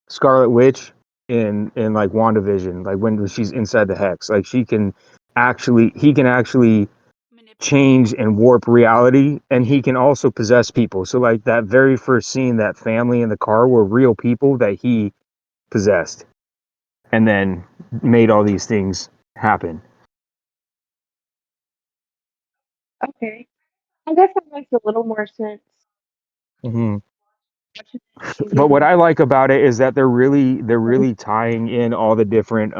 Scarlet Witch in like WandaVision, like when she's inside the hex, like he can actually Manipulate. change and warp reality, and he can also possess people. So like that very first scene, that family in the car were real people that he possessed and then made all these things happen. Okay. I guess that makes a little more sense. Hmm. Watching it, she's But what even I like about it is that they're really tying in all the different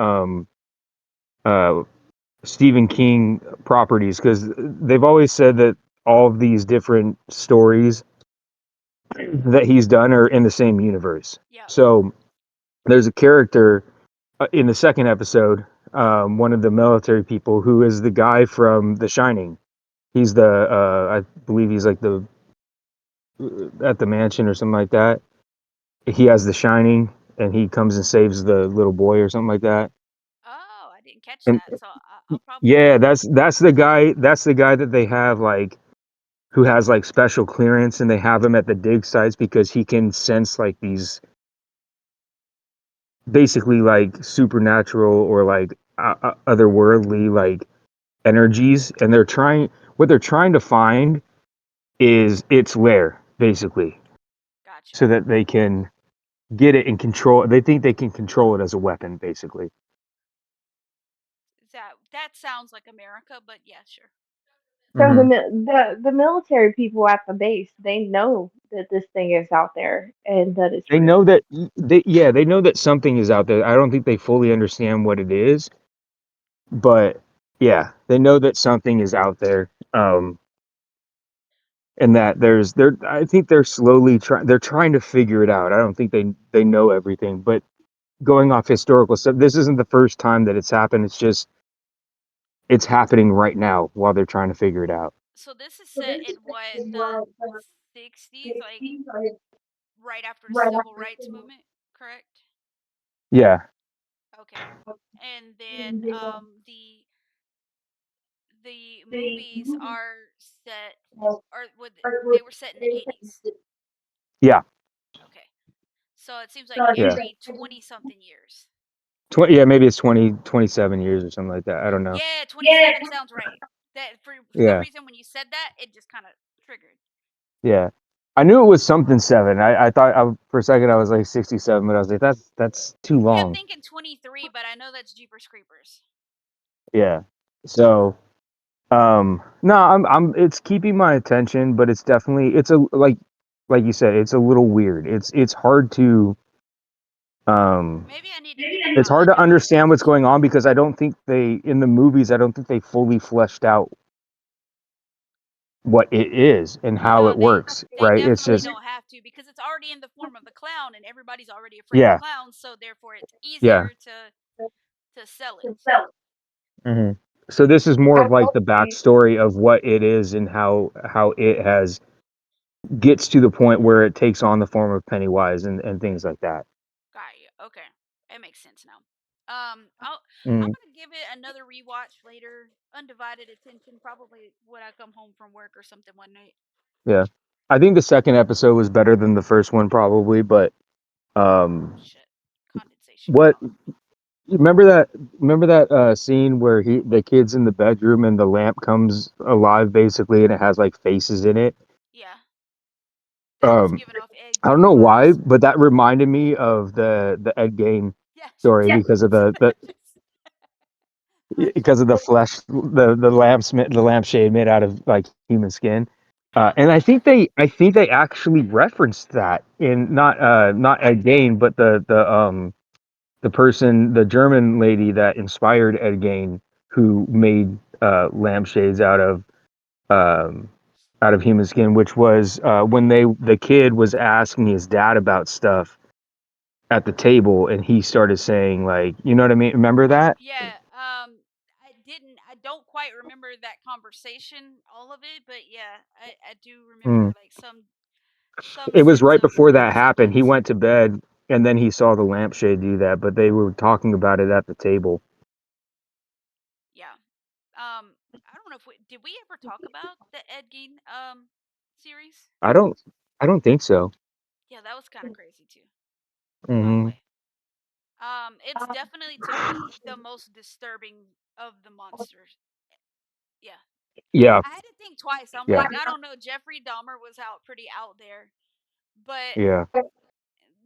uh Stephen King properties, because they've always said that all of these different stories that he's done are in the same universe. Yep. So there's a character in the second episode, one of the military people who is the guy from The Shining. He's I believe he's like the at the mansion or something like that. He has The Shining, and he comes and saves the little boy or something like that. Oh, I didn't catch And that, so I'll yeah, probably. that's the guy. That's the guy that they have like who has like special clearance, and they have him at the dig sites because he can sense like these basically like supernatural or like otherworldly like energies, and they're trying to find is its lair basically, Gotcha. so that they can get it and control. They think they can control it as a weapon basically. That sounds like America, but yeah, sure. so Hmm. the military people at the base, they know that this thing is out there and that it's They real. know that they know that something is out there. I don't think they fully understand what it is, but yeah, they know that something is out there. And that they're I think they're trying to figure it out. I don't think they know everything, but going off historical stuff, this isn't the first time that it's happened. It's just it's happening right now while they're trying to figure it out. So this is set in what, the 60s, like right after the civil rights movement, correct? Yeah. Okay. And then the movies are set, or they were set in the 80s. Yeah. Okay. So it seems like Yeah. every 20 something years. Yeah, maybe it's 27 years or something like that. I don't know. Yeah, 27 sounds right. That for some Yeah. reason when you said that, it just kind of triggered. Yeah. I knew it was something seven. I thought for a second I was like 67, but I was like that's too Yeah, I'm long. thinking 23, but I know that's Jeepers Creepers. Yeah. So no, I'm it's keeping my attention, but it's definitely it's a like you said, it's a little weird. It's hard to um Maybe I need to give it it's my hard to undivided understand what's attention. going on because I don't think they in the movies I don't think they fully fleshed out what it is and how No, it works, they right? It's definitely just don't have to, because it's already in the form of the clown and everybody's already afraid of yeah, clowns, so therefore it's yeah. easier to sell it. Hmm. So this is more of like the backstory of what it is and how it has gets to the point where it takes on the form of Pennywise and things like that. Got you. Okay. It makes sense now. I'm Mm, gonna give it another rewatch later. Undivided attention, probably when I come home from work or something one night. yeah. I think the second episode was better than the first one probably, but Oh um shit. Condensation got what all over me. remember that scene where the kid's in the bedroom and the lamp comes alive basically and it has like faces in it. Yeah. That was Um giving off Ed I don't Gein know why, vibes. but that reminded me of the Ed Gein Yes, story it because of did. I just the flesh, the lampshade made out of like human skin. yep. And I think they actually referenced that in not Ed Gein, but the person, the German lady that inspired Ed Gein, who made lampshades um, out of human skin, which was when the kid was asking his dad about stuff at the table, and he started saying like, you know what I mean? Remember that? Yeah. I don't quite remember that conversation, all of it, but yeah, I do remember Mm. like some It was sense right of before that those happened. He events. went to bed and then he saw the lampshade do that, but they were talking about it at the table. Yeah. I don't know if did we ever talk about the Ed Gein series? I don't I don't think so. Yeah, that was kind of crazy too. By the Hmm. way, it's definitely to me the most disturbing of the monsters. Yeah, Yeah, I had to think twice. I'm yeah, like, I don't know. Jeffrey Dahmer was out pretty out there, but yeah,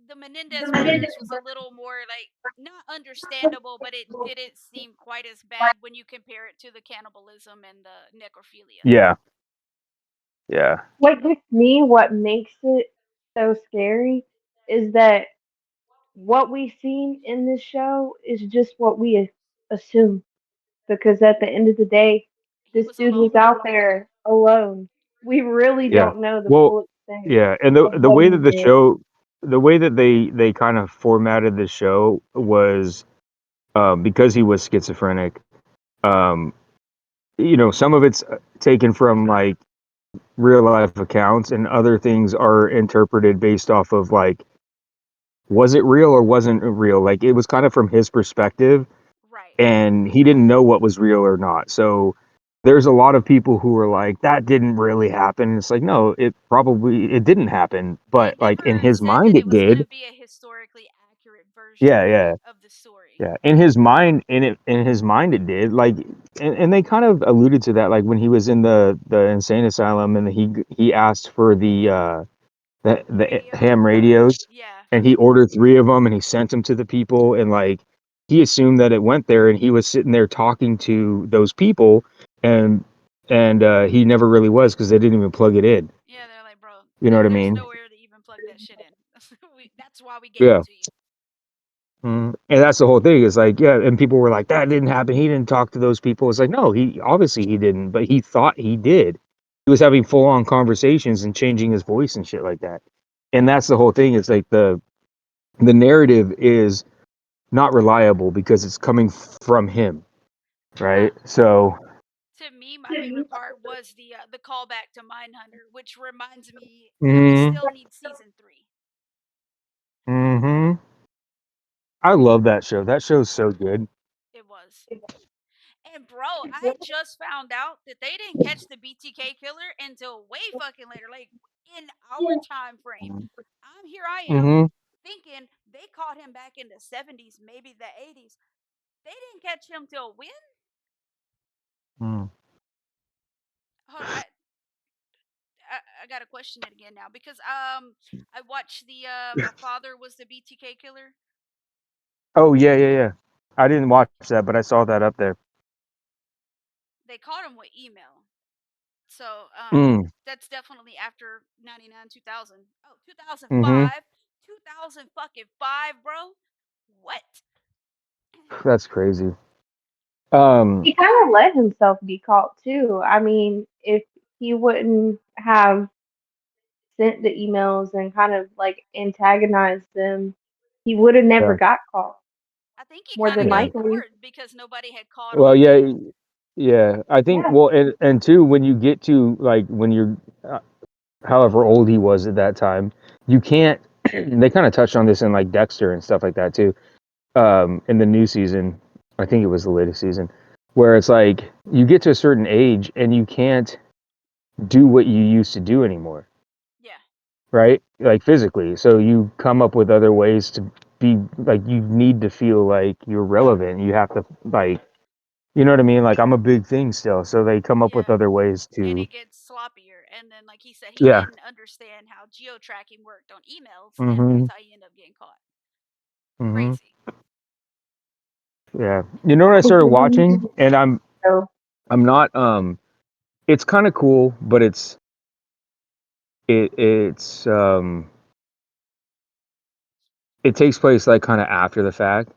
the Menendez brothers was a little more like not understandable, but it didn't seem quite as bad when you compare it to the cannibalism and the necrophilia. yeah, yeah, What gets me, what makes it so scary, is that what we've seen in this show is just what we assume. Because at the end of the day, He this was dude was alone. out there alone. We really yeah. don't know the Well, full extent yeah, and the of the what way he that the did. show, the way that they kind of formatted the show was because he was schizophrenic. Um, some of it's taken from like real life accounts, and other things are interpreted based off of like, was it real or wasn't it real? Like it was kind of from his perspective, Right. and he didn't know what was real or not. So there's a lot of people who were like, that didn't really happen. It's like, no, it didn't happen, They but like in never his said that mind it it was going did. to be a historically accurate version Yeah, yeah. of the story. Yeah, in his mind it did. Like, and they kind of alluded to that, like when he was in the insane asylum, and he asked for the Radio. ham radios, Yeah. and he ordered three of them, and he sent them to the people, and like he assumed that it went there, and he was sitting there talking to those people, and he never really was because they didn't even plug it in. Yeah, they're like, bro, You know what I there's mean? nowhere to even plug that shit in. That's why we gave Yeah. it to you. And that's the whole thing. Is like, yeah, and people were like, that didn't happen. He didn't talk to those people. It's like, no, he obviously he didn't, but he thought he did. He was having full on conversations and changing his voice and shit like that. And that's the whole thing. It's like the narrative is not reliable because it's coming from him, Uh, right? So, to me, my favorite part was the callback to Mindhunter, which reminds me we hmm still need season 3. hmm I love that show. That show's so good. It was. And bro, I just found out that they didn't catch the BTK killer until way fucking later, like in our time frame. Here I am hmm thinking they caught him back in the 70s, maybe the 80s. They didn't catch him till when? Hold on, I gotta question it again now because I watched the My Father Was the BTK Killer. Oh yeah, yeah, yeah. I didn't watch that, but I saw that up there. They caught him with email. So Mm. that's definitely after 99 2000. Oh, hmm 2005. 2000 fucking 5, bro. What? That's crazy. Um, He kind of let himself be caught too. I mean, if he wouldn't have sent the emails and kind of like antagonized them, he would have never yeah. got caught. I think he More kind of than Yeah. got likely. bored because nobody had caught Well, on yeah, to. yeah. I think Yeah. well, and two, when you get to like when you're however old he was at that time, you can't. They kind of touched on this in like Dexter and stuff like that too. In the new season, I think it was the latest season, where it's like you get to a certain age and you can't do what you used to do anymore, Yeah. right? Like physically. So you come up with other ways to be like you need to feel like you're relevant. You have to like you know what I mean? Like I'm a big thing still. So they come up with Yeah. other ways And to it gets sloppier. And then, like he said, he yeah. didn't understand how geo tracking worked on emails, and Mhm. that's how he ended up getting caught. Mhm. Crazy. Yeah. You know what I started watching and So I'm not it's kind of cool, but it's it takes place like kind of after the fact.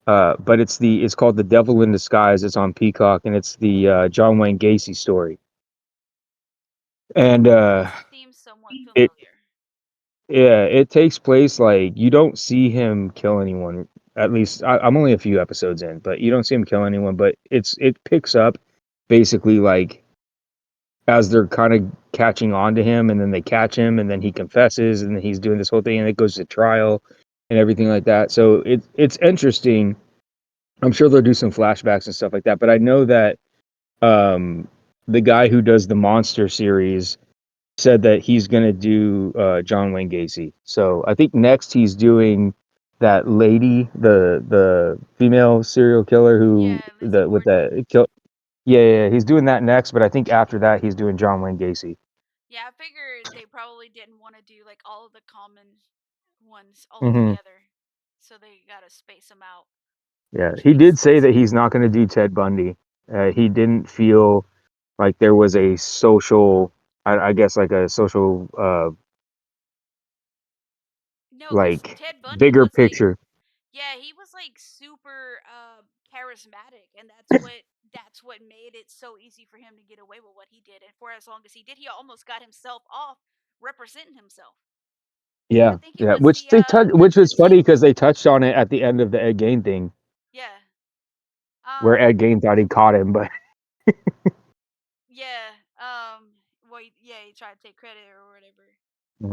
But it's called The Devil in Disguise. It's on Peacock, and it's the John Wayne Gacy story. And Seems somewhat it familiar. yeah, it takes place like you don't see him kill anyone At least I'm only a few episodes in, but you don't see him kill anyone. But it picks up basically like as they're kind of catching on to him, and then they catch him, and then he confesses, and then he's doing this whole thing, and it goes to trial and everything like that. So it's interesting. I'm sure they'll do some flashbacks and stuff like that. But I know that um, the guy who does the Monster series said that he's gonna do John Wayne Gacy. So I think next he's doing that lady, the female serial killer who Yeah, Lizzie the with Borden. the kill. Yeah, yeah, he's doing that next. But I think after that he's doing John Wayne Gacy. Yeah, I figured they probably didn't want to do like all of the common ones all Hmm. together, so they gotta space them out, Yeah, which he makes did say sense. that he's not going to do Ted Bundy. He didn't feel like there was a social, I guess, like a social, No, because like Ted Bundy bigger was like, picture. yeah, he was like super charismatic, and that's what made it so easy for him to get away with what he did, and for as long as he did, he almost got himself off representing himself. I Yeah, think he yeah. was Which the they touch, the which the was funny tenth. because they touched on it at the end of the Ed Gein thing, Yeah. where Um. Ed Gein thought he caught him, but Yeah. Well, yeah, he tried to take credit or whatever.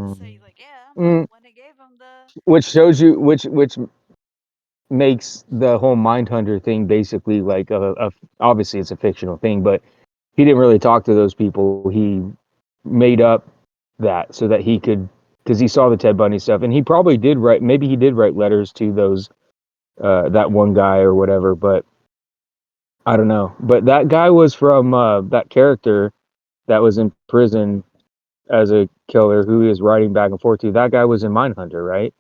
So mm, he's like, yeah, I'm mm, the one that gave him the. which shows you, which makes the whole Mindhunter thing basically like a obviously it's a fictional thing, but he didn't really talk to those people. He made up that so that he could, because he saw the Ted Bundy stuff, and he probably did write. Maybe he did write letters to those that one guy or whatever, but I don't know. But that guy was from that character that was in prison as a killer who he was writing back and forth to. That guy was in Mindhunter, right?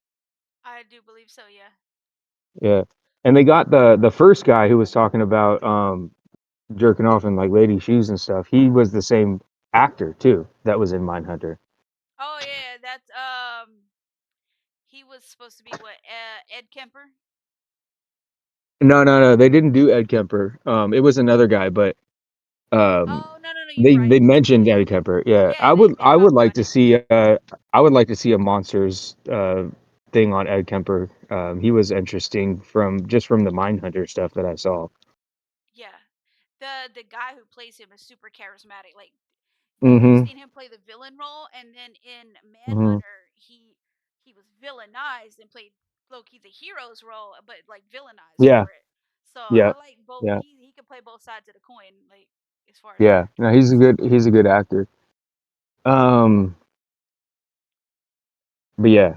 I do believe so. Yeah. Yeah. And they got the first guy who was talking about jerking off in like lady shoes and stuff. He was the same actor too that was in Mindhunter. Oh yeah, that's he was supposed to be what Ed Kemper. No, no, no. They didn't do Ed Kemper. It was another guy, but um, Oh no, you're they right. mentioned Ed Kemper. Yeah, Yeah, they I would talked like about to him. see I would like to see a monsters thing on Ed Kemper. He was interesting from just from the Mindhunter stuff that I saw. Yeah, the guy who plays him is super charismatic. Like you've Mm-hmm. seen him play the villain role, and then in Mm-hmm. Manhunter, he was villainized and played Loki the hero's role, but like villainized Yeah. for it. So I Yeah. like both. Yeah. He can play both sides of the coin, like as far as Yeah. character No, goes. he's a good actor. But yeah,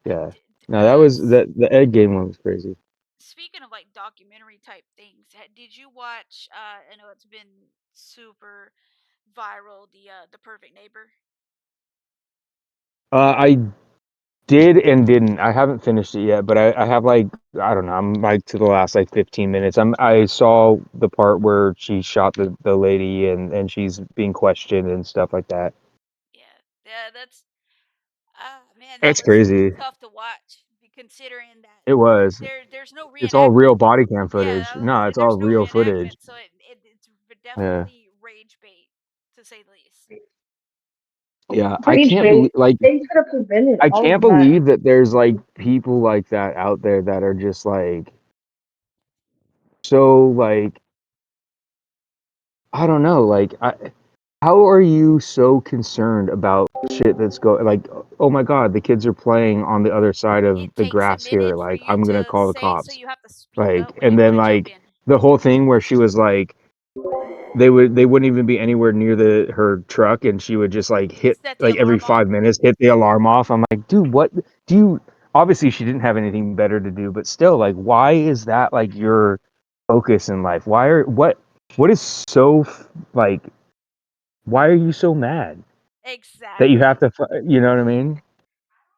yeah. No, that was that the Ed game one was crazy. Speaking of like documentary type things, did you watch? I know it's been super viral. The Perfect Neighbor. I did and didn't. I haven't finished it yet, but I have like I don't know. I'm like to the last like 15 minutes. I saw the part where she shot the lady and she's being questioned and stuff like that. Yeah, yeah, that's man, that That's was crazy. tough to watch, considering that It was. there's no It's all real reenactment. body cam Yeah, footage. I was gonna No, say it's all there's no real footage. reenactment, so it's Yeah. definitely rage bait to say the least. Yeah. I Rage can't believe bait. like They could have prevented I all can't of that. believe that there's like people like that out there that are just like so like I don't know, like how are you so concerned about shit that's like oh my god, the kids are playing on the other side of It the takes a grass here, minute for like you I'm gonna to call the say, so cops. you have to speak Like up when and you want then to jump like in. the whole thing where she was like they wouldn't even be anywhere near the her truck and she would just like hit Set the like every alarm off. 5 minutes hit the alarm off. I'm like, dude, what do you obviously she didn't have anything better to do, but still like why is that like your focus in life? What is so like why are you so mad that you have Exactly. to you know what I mean?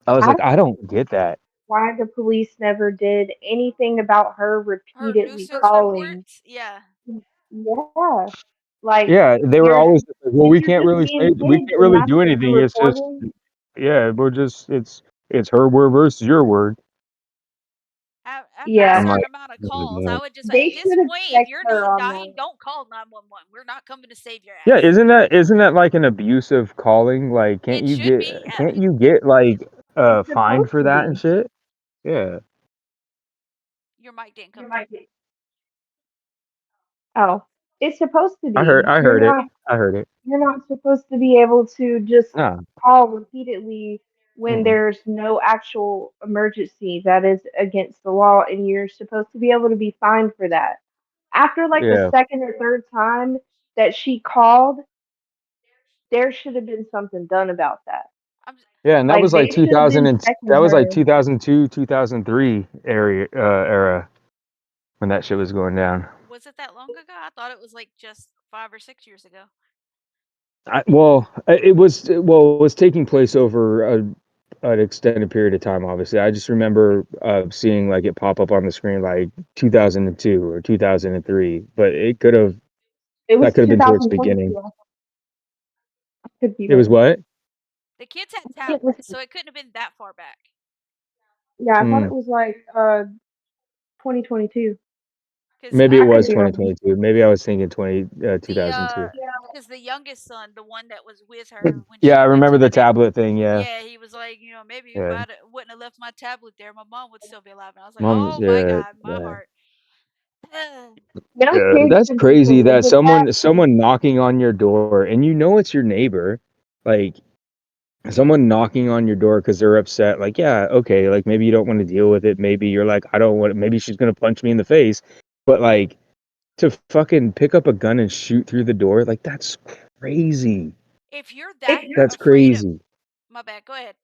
I was I like, don't I don't get that. why the police never did anything about her Her repeatedly nuisance calling. reports. Yeah. Yeah. Like Yeah, they were you're always just like, well, you're just being we kids can't and really that's do what you're anything. It's just reporting. yeah, we're just it's her word versus your word. After a Yeah. I'm like, certain amount of oh my calls, I God. would just They at this should have point, if checked you're her not on dying, that. don't call 911. We're not coming to save your Yeah, ass. isn't that like an abusive calling? Like, It should be. Yeah. can't you get like It's fined supposed for to that and be. shit? Yeah, Your mic didn't come through. Oh, it's supposed to I heard be. I heard it. I heard it. You're not supposed to be able to just Nah. call repeatedly when Mm-mm. there's no actual emergency. That is against the law, and you're supposed to be able to be fined for that. After like the Yeah. second or third time that she called, there should have been something done about that. I'm Yeah, and that Like was like they should have been checking that was like her. 2002, 2003 era when that shit was going down. Was it that long ago? I thought it was like just 5 or 6 years ago. It was taking place over an extended period of time. Obviously, I just remember seeing like it pop up on the screen like 2002 or 2003, but It that was could have been towards the 2022. beginning. I could be It was wrong. what? The kids had I think it was, tablets, so it couldn't have been that far back. yeah, I thought Mm, it was like 2022. Because maybe it I could was be wrong. 2022. Maybe I was thinking 2002. because the youngest son, the one that was with her when Yeah, she I went remember to the the Navy, tablet thing. Yeah, yeah, he was like, maybe if yeah. I wouldn't have left my tablet there, my mom would still be alive. And I was like, Mom, oh my yeah, God, my yeah. heart. No Yeah, kid that's should have to crazy live that with that. someone knocking on your door and you know it's your neighbor, like someone knocking on your door because they're upset. Like, yeah, okay, like maybe you don't want to deal with it. Maybe you're like, I don't want. Maybe she's gonna punch me in the face, but like to fucking pick up a gun and shoot through the door, like that's crazy. If you're It, that That's afraid of, crazy. my bad, go ahead.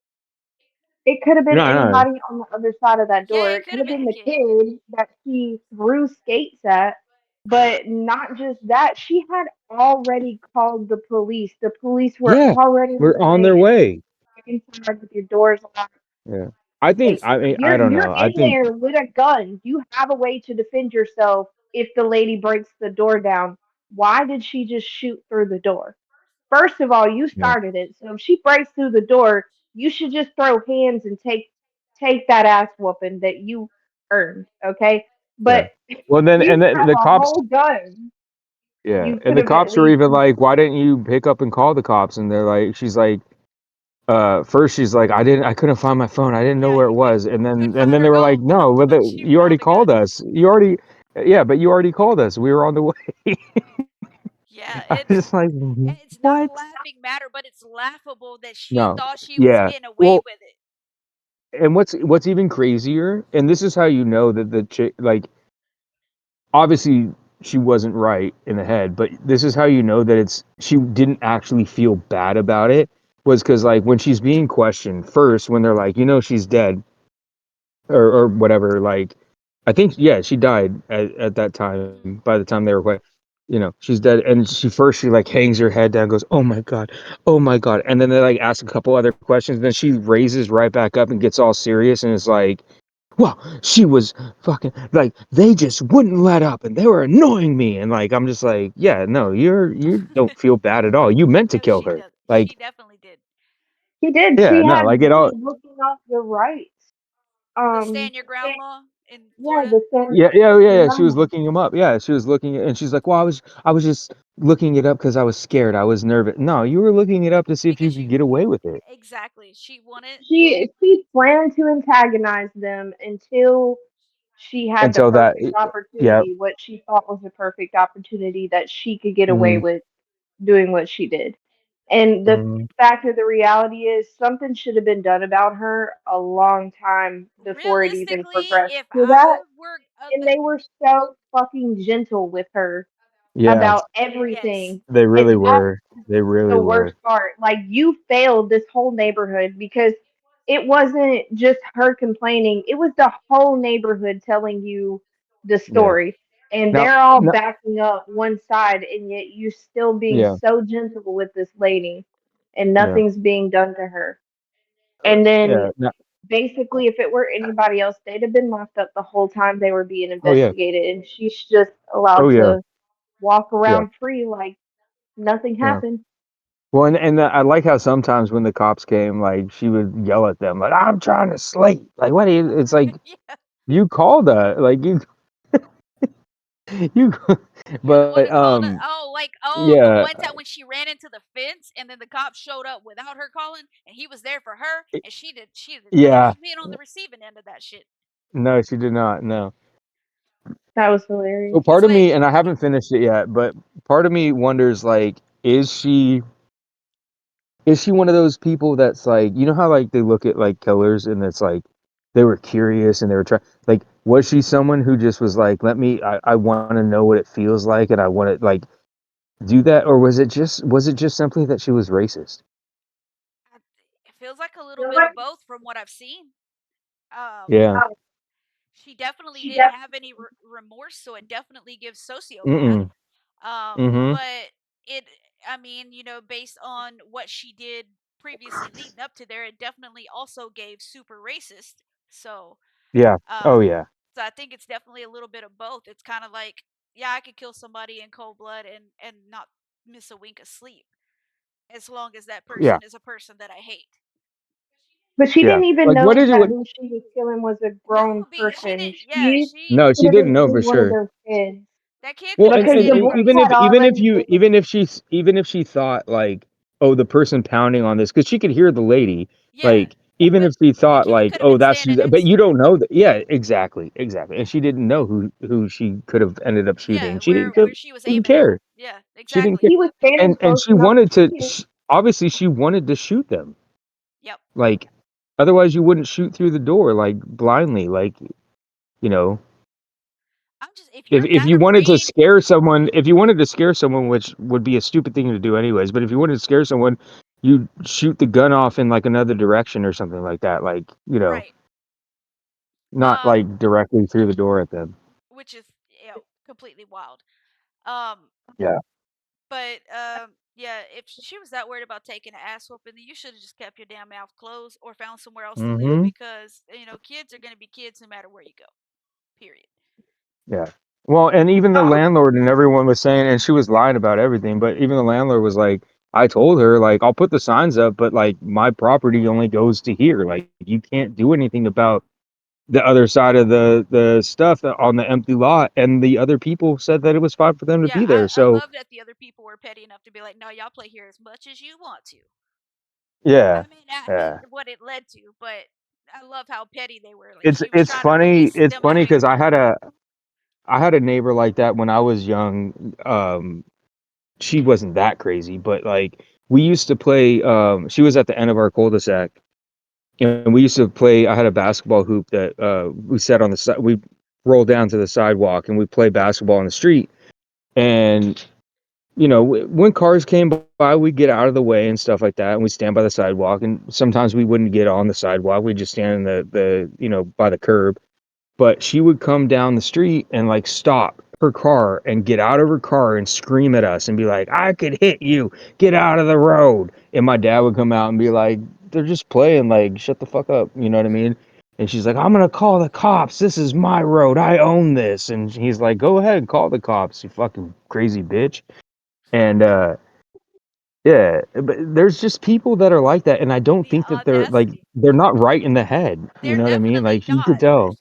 it could have been No, no, anybody on the other side of that Yeah, door. it It could could have have been been a the kid. kid that she threw skates at. But not just that, she had already called the police. The police were yeah, already on we're their on way their and way. inside with your doors locked. Yeah, I think. It's I mean, I don't you're know. I in think. there with a gun. You have a way to defend yourself if the lady breaks the door down. Why did she just shoot through the door? First of all, you Yeah, started it. So if she breaks through the door, you should just throw hands and take that ass whooping that you earned, okay? yeah. But Well, then you and then have the a cops. whole gun. Yeah, You and could the have at cops were least even like, "Why didn't you pick up and call the cops?" And they're like, she's like, first she's like, I couldn't find my phone. I didn't know Yeah, where it you was." couldn't And find then her they were like, phone, "No, but you you already found a gun. called us. Yeah, but you already called us. We were on the way." Yeah, I'm just like, and it's not a what? laughing matter, but it's laughable that she No, thought she was yeah. getting away Well, with it. and what's even crazier, and this is how you know that the chick, like, obviously she wasn't right in the head, but this is how you know that she didn't actually feel bad about it, was because like when she's being questioned first, when they're like, she's dead, or whatever, like I think, yeah, she died at that time. Hmm. By the time they were she's dead, and she like hangs her head down, goes, "Oh my god, oh my god," and then they like ask a couple other questions, then she raises right back up and gets all serious and is like, "Well, she was fucking like they just wouldn't let up and they were annoying me," and like I'm just like, yeah, no, you don't feel bad at all. You meant to No, kill she her, does. She like, definitely did. he did. yeah, She no, had like it been all. looking up the rights. The stand your ground law in Yeah, Florida. the San Yeah. She was looking him up. Yeah, she was looking, and she's like, "Well, I was just looking it up because I was scared. I was nervous." No, you were looking it up to see if you Because could you get away with it exactly she wanted. she planned to antagonize them until she had the until that. perfect Yeah. opportunity, what she thought was the perfect opportunity that she could get away Mm, with doing what she did. And the mm, fact of the reality is something should have been done about her a long time before it even Realistically, progressed if to that. I were And they were so fucking gentle with her yeah, about yes, everything. they And really that's were. They really the worst were. part. Like you failed this whole neighborhood because it wasn't just her complaining, it was the whole neighborhood telling you the Yeah. story. And Now, they're all no, backing up one side, and yet you're still being yeah, so gentle with this lady, and yeah, nothing's being done to her. And then yeah. No, basically, if it were anybody else, they'd have been locked up the whole time they were being oh yeah, investigated, and she's just oh allowed yeah, to walk yeah, around free like nothing yeah. happened. Well, and I like how sometimes when the cops came, like she would yell at them, like, "I'm trying to sleep." Like, what? It's like yeah, you called like you, you're the one but who called it. Oh, like the yeah, one time when she ran into the fence, and then the cop showed up without her calling, and he was there for her, and she did. She did not yeah. being on the receiving end of that shit. No, she did not. No. That was So hilarious. He's part of like, me, and I haven't finished it yet, but part of me wonders like, is she one of those people that's like, you know how like they look at like killers and it's like they were curious and they were trying, like, was she someone who just was like, I want to know what it feels like and I want to like do that, or was it just simply that she was racist? I- it feels like a little bit of both from what I've seen. Um, Yeah. she definitely didn't have any remorse, so it definitely gives sociopath. Mm-mm. Mm-hmm. But it, I mean, based on what she did previously leading up to there, it definitely also gave super racist. So, Yeah. um, Oh yeah. so I think it's definitely a little bit of both. It's kind of like, yeah, I could kill somebody in cold blood and not miss a wink of sleep, as long as that Yeah. person is a person that I hate. But she Yeah. didn't even Like know what did that it? who she was killing was a No, grown she person. didn't. Yeah, She she No, could she have didn't been know for killing one of sure. those kids that kid Well, could have been because and the any boys person. had already. even if she thought like, oh, the person pounding on this, because she could hear the lady, Yeah, like even but if she the thought kid like, could have oh, been that's standing who's, but next to you her. don't know that. Yeah, exactly, exactly. And she didn't know who she could have ended up Yeah, shooting. She where didn't where she was didn't aiming at. care. Yeah, She didn't exactly. care, He was standing and close she enough wanted to to. see it. Obviously, she wanted to shoot them. Yep. Like, otherwise, you wouldn't shoot through the door like blindly. Like, you know, I'm just if you're if that you wanted to afraid, scare someone, if you wanted to scare someone, which would be a stupid thing to do anyways, but if you wanted to scare someone, you shoot the gun off in like another direction or something like that, like, right? not Um, like directly through the door at them. which is completely wild. Um, Yeah. but yeah, if she was that worried about taking an ass whooping, then you should have just kept your damn mouth closed or found somewhere else to live Mm-hmm. because kids are gonna be kids no matter where you go. Period. Yeah. Well, and even the Oh, landlord and everyone was saying, and she was lying about everything, but even the landlord was like, I told her, like, I'll put the signs up, but like my property only goes to here. Like, you can't do anything about the other side of the stuff on the empty lot. And the other people said that it was fine for them to Yeah, be there. I So love that the other people were petty enough to be like, no, y'all play here as much as you want to. yeah, I hate yeah. what it led to, but I love how petty they were. Like she was It's trying to funny. release It's them funny having because fun. I had a neighbor like that when I was young. She wasn't that crazy, but like we used to play. She was at the end of our cul-de-sac, and we used to play. I had a basketball hoop that we set on the side. We rolled down to the sidewalk, and we play basketball on the street. And when cars came by, we'd get out of the way and stuff like that, and we'd stand by the sidewalk. And sometimes we wouldn't get on the sidewalk; we'd just stand in the by the curb. But she would come down the street and like stop her car and get out of her car and scream at us and be like, I could hit you, get out of the road. And my dad would come out and be like, they're just playing, like, shut the fuck up, you know what I mean? And she's like, I'm gonna call the cops, this is my road, I own this. And he's like, go ahead, call the cops, you fucking crazy bitch. And yeah, but there's just people that are like that, and I don't The think that audacity. they're not right in the head, you They're know what I mean? definitely Like, you could not. tell.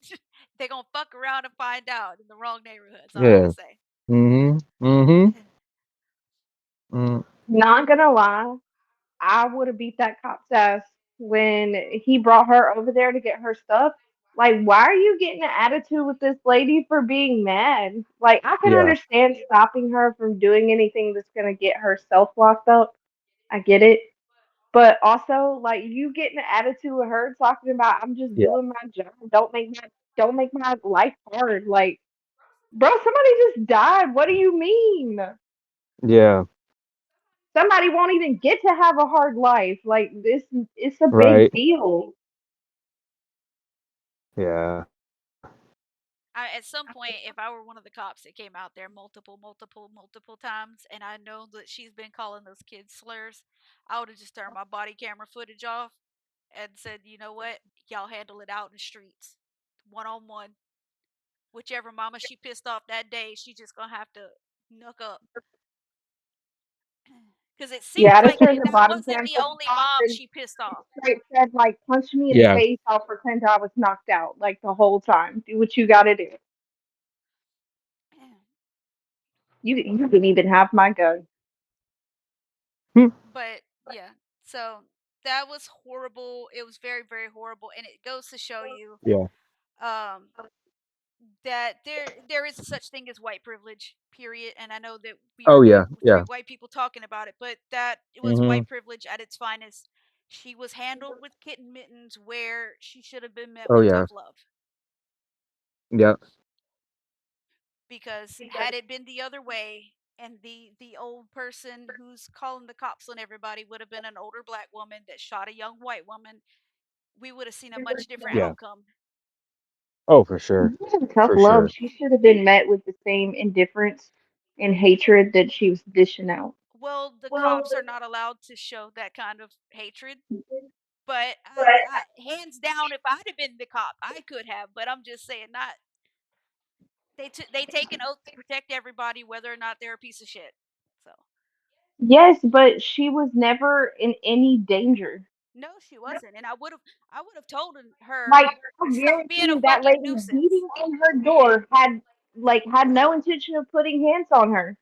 They're gonna fuck around and find out in the wrong neighborhood. That's all I gotta Yeah. say. Mhm. Mhm. Mm. not gonna lie, I would have beat that cop's ass when he brought her over there to get her stuff. Like, why are you getting an attitude with this lady for being mad? Like, I can Yeah. understand stopping her from doing anything that's gonna get herself locked up. I get it. But also, like, you getting an attitude with her talking about I'm just Yeah. doing my job. Don't make my life hard. Like, bro, somebody just died. What do you mean? Yeah. Somebody won't even get to have a hard life. Like this, it's a big Right. deal. Yeah. At some point, if I were one of the cops that came out there multiple times, and I know that she's been calling those kids slurs, I would have just turned my body camera footage off and said, you know what, y'all handle it out in the streets, one on one. Whichever mama she pissed off that day, she just gonna have to knuck up. Because it Yeah, seems I'd have like turned the that body wasn't cam the footage only off mom and she pissed off. straight said like, punch me in the Yeah. face. I'll pretend I was knocked out like the whole time. Do what you got to do. You didn't even have my gun. Hmm. But yeah, so that was horrible. It was very, very horrible. And it goes to show you, Yeah. um, that there is a such thing as white privilege, period. And I know that Oh we're yeah, three yeah. white people talking about it, but that it was Mhm. white privilege at its finest. She was handled with kitten mittens where she should have been met Oh with yeah. tough love. Yeah. Because had it been the other way, and the old person who's calling the cops on everybody would have been an older black woman that shot a young white woman, we would have seen a much different Yeah. outcome. Oh, for sure. Tough For love. sure. She should have been met with the same indifference and hatred that she was dishing out. Well, the cops are not allowed to show that kind of hatred. But hands down, if I'd have been the cop, I could have. But I'm just saying, not they take an oath to protect everybody, whether or not they're a piece of shit. So Yes, but she was never in any danger. no, she wasn't, and I would have told her Like, I stop guarantee being a you that fucking lady nuisance. beating on her door had no intention of putting hands on her.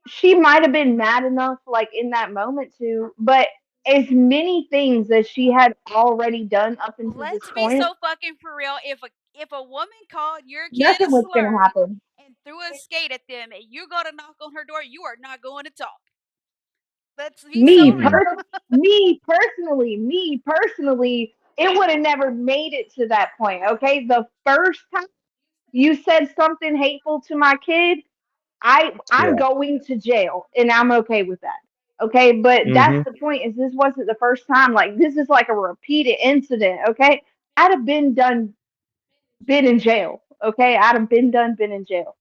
She might have been mad enough, like in that moment to, but as many things as she had already done up until this Let's be point, so fucking for real. If a woman called your kid a nothing was gonna slur happen. and threw a skate at them, and you're gonna knock on her door, you are not going to talk. Let's be so Me Mm-mm. real. per me personally, it would have never made it to that point. Okay, the first time you said something hateful to my kid, I'm Yeah. going to jail, and I'm okay with that. Okay, but that's Mhm. the point. Is this wasn't the first time? Like, this is like a repeated incident. Okay, I'd have been in jail. Okay, I'd have been in jail.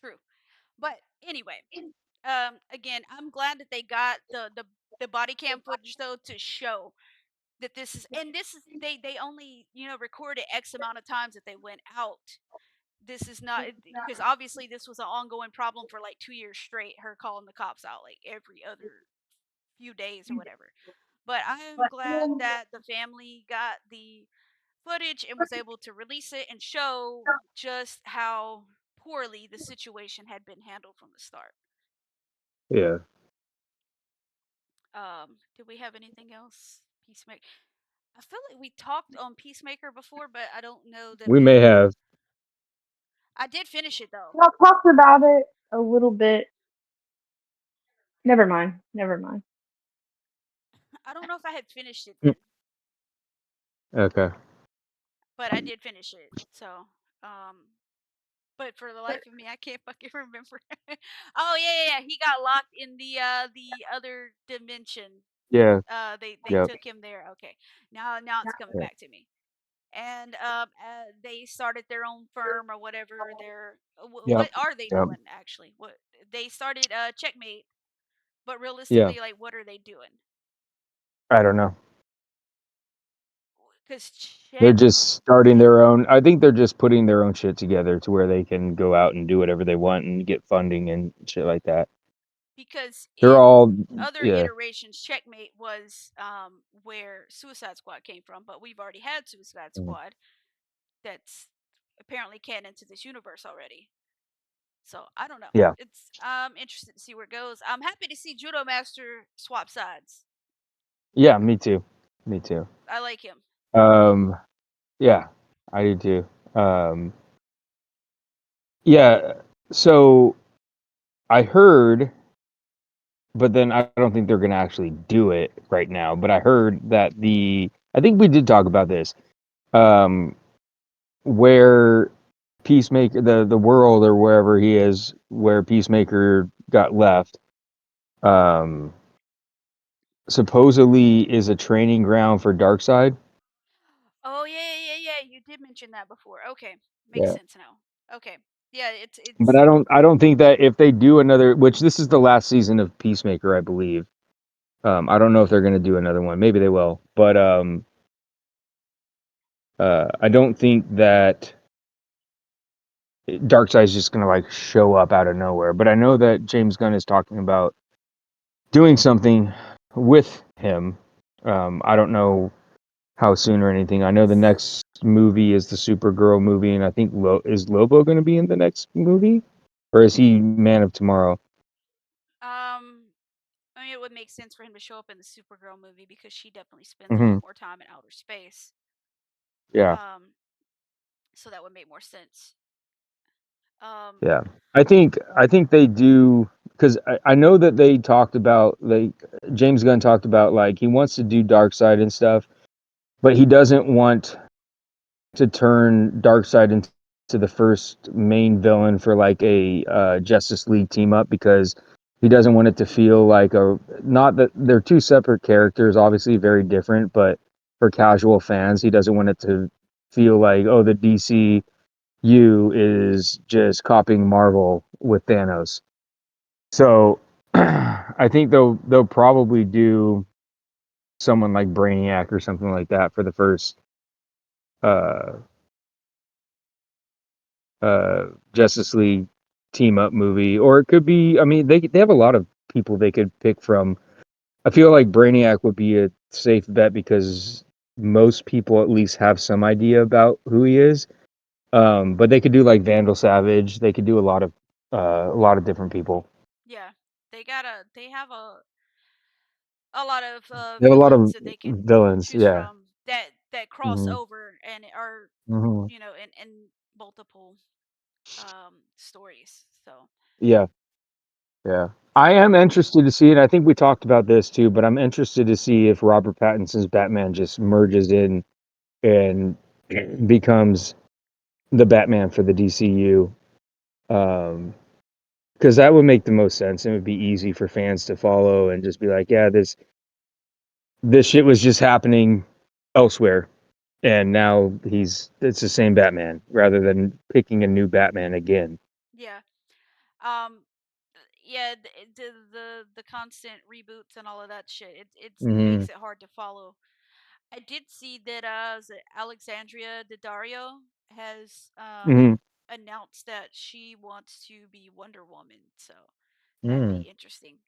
True. But anyway, again, I'm glad that they got the body cam footage though to show that this is, and this is, they only recorded X amount of times that they went out. This is not, because obviously this was an ongoing problem for like 2 years straight. Her calling the cops out like every other few days or whatever. But I am glad that the family got the footage and was able to release it and show just how poorly the situation had been handled from the start. Yeah. Did we have anything else? Peacemaker. I feel like we talked on Peacemaker before, but I don't know that We may have. I did finish it though. I talked about it a little bit. Never mind. Never mind. I don't know if I had finished it Mm. then, Okay. but I did finish it. So, um, but for the life of me, I can't fucking remember. Oh yeah. He got locked in the other dimension. Yeah. They Yep. took him there. Okay, now it's coming Yeah. back to me. And they started their own firm or whatever. They're Yep. what are they Yep. doing actually? What they started Checkmate, but Yeah. realistically, like, what are they doing? I don't know. Because They're check just starting their own. I think they're just putting their own shit together to where they can go out and do whatever they want and get funding and shit like that. because They're in all other yeah. iterations, Checkmate was where Suicide Squad came from, but we've already had Suicide Mhm. Squad that's apparently canon to this universe already. So I don't know. Yeah. It's I'm interested to see where it goes. I'm happy to see Judo Master swap sides. Yeah, me too. Me too. I like him. Um yeah, I do too. Yeah, so I heard, but then I don't think they're going to actually do it right now, but I heard that I think we did talk about this. Um where Peacemaker, the world or wherever he is, where Peacemaker got left, um, supposedly is a training ground for Darkseid. Oh yeah. You did mention that before. Okay, makes Yeah. sense now. Okay, yeah. It's But it's I don't think that if they do another, which this is the last season of Peacemaker, I believe. I don't know if they're gonna do another one. Maybe they will, but I don't think that Darkseid's just gonna like show up out of nowhere. But I know that James Gunn is talking about doing something with him. I don't know how soon or anything. I know the next movie is the Supergirl movie, and I think is Lobo going to be in the next movie, or is he Man of Tomorrow? I mean, it would make sense for him to show up in the Supergirl movie because she definitely spends a lot Hmm. more time in outer space. Yeah. Um, so that would make more sense. Um, Yeah. I think they do because I know that they talked about like James Gunn talked about like he wants to do Dark Side and stuff, but he doesn't want to turn Darkseid into the first main villain for like a Justice League team up because he doesn't want it to feel like a not that they're two separate characters, obviously very different, but for casual fans, he doesn't want it to feel like oh the DCU is just copying Marvel with Thanos. So I think they'll probably do someone like Brainiac or something like that for the first uh Justice League team up movie, or it could be. I mean, they have a lot of people they could pick from. I feel like Brainiac would be a safe bet because most people at least have some idea about who he is. But they could do like Vandal Savage. They could do a lot of different people. yeah, they have a lot of They have a lot villains of that they can villains. choose Yeah. from that cross Hmm. over and are Hmm. in multiple stories. So Yeah. Yeah. I am interested to see, and I think we talked about this too, but I'm interested to see if Robert Pattinson's Batman just merges in and becomes the Batman for the DCU. Because that would make the most sense and it would be easy for fans to follow and just be like, yeah, this shit was just happening elsewhere, and now it's the same Batman rather than picking a new Batman again. yeah, um, yeah, the constant reboots and all of that shit. It Hmm. makes it hard to follow. I did see that Alexandria Daddario has Hmm. announced that she wants to be Wonder Woman, so that'd be Mm. interesting.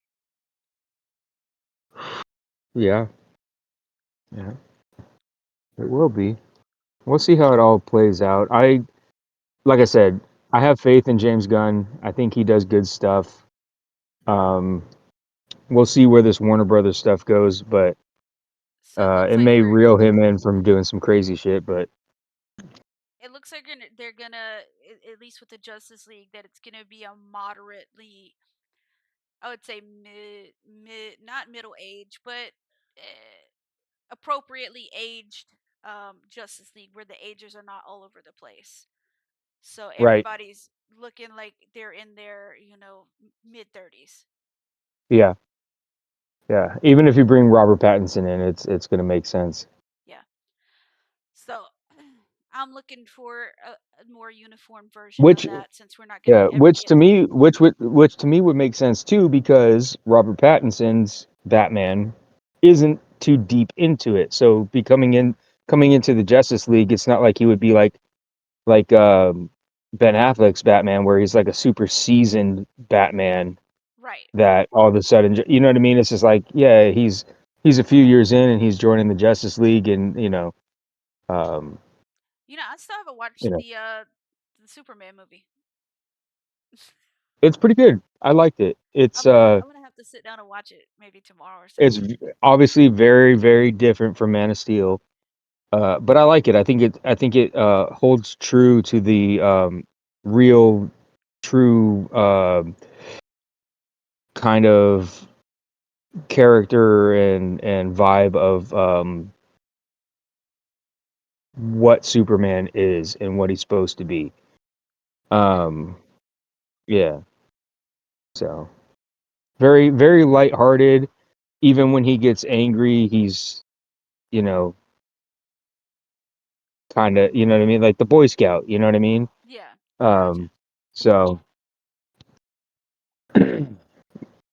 Yeah, yeah, it will be. We'll see how it all plays out. Like I said, I have faith in James Gunn. I think he does good stuff. Um, we'll see where this Warner Brothers stuff goes, but So it looks it like may reel him in from doing some crazy shit. But they're gonna at least with the Justice League that it's gonna be a moderately, I would say mid not middle age, but appropriately aged Justice League where the ages are not all over the place. So right, everybody's looking like they're in their mid 30s. yeah, yeah. Even if you bring Robert Pattinson in, it's gonna make sense. Yeah. So I'm looking for a more uniform version of Which that since we're not gonna Yeah, ever get to. which to me would make sense too because Robert Pattinson's Batman isn't too deep into it. So coming into the Justice League, it's not like he would be like Ben Affleck's Batman where he's like a super seasoned Batman Right. that all of a sudden you know what I mean? It's just like, yeah, he's a few years in and he's joining the Justice League and um I still haven't you watched know, the Superman movie. it's pretty good. I liked it. I'm gonna have to sit down and watch it maybe tomorrow or It's something. obviously very, very different from Man of Steel, but I like it. I think it holds true to the real, true kind of character and vibe of what Superman is and what he's supposed to be. Okay. Um, yeah, so very, very lighthearted. Even when he gets angry, he's you know kind of you know what I mean, like the Boy Scout. You know what I mean? Yeah, I gotcha. Um, so.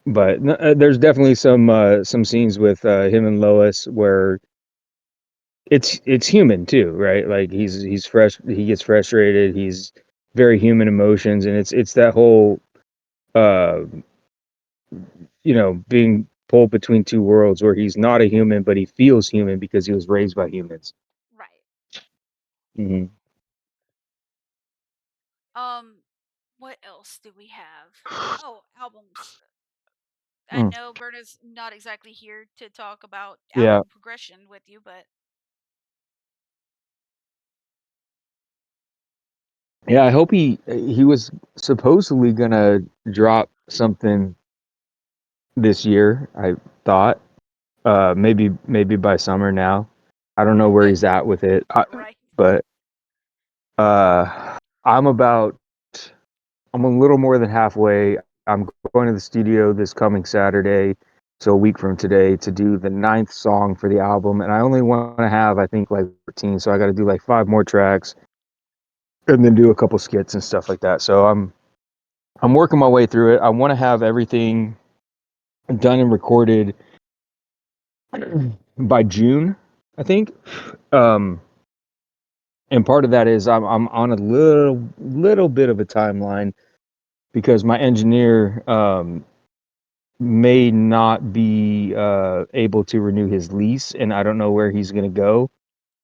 But there's definitely some scenes with him and Lois where it's human too, right? Like he's fresh, he gets frustrated, he's very human emotions, and it's that whole uh being pulled between two worlds where he's not a human but he feels human because he was raised by humans. Right. Hmm. Um, what else do we have? Oh, albums. I Mm. know Berna's not exactly here to talk about Yeah. album progression with you, but Yeah, I hope he was supposedly gonna drop something this year. I thought maybe by summer now. I don't know where he's at with it, Right. but I'm about I'm a little more than halfway. I'm going to the studio this coming Saturday, so a week from today, to do the ninth song for the album, and I only want to have I think like 14, so I got to do like 5 more tracks and then do a couple skits and stuff like that. So I'm working my way through it. I want to have everything done and recorded by June, I think. Um, and part of that is I'm on a little bit of a timeline because my engineer may not be able to renew his lease, and I don't know where he's going to go.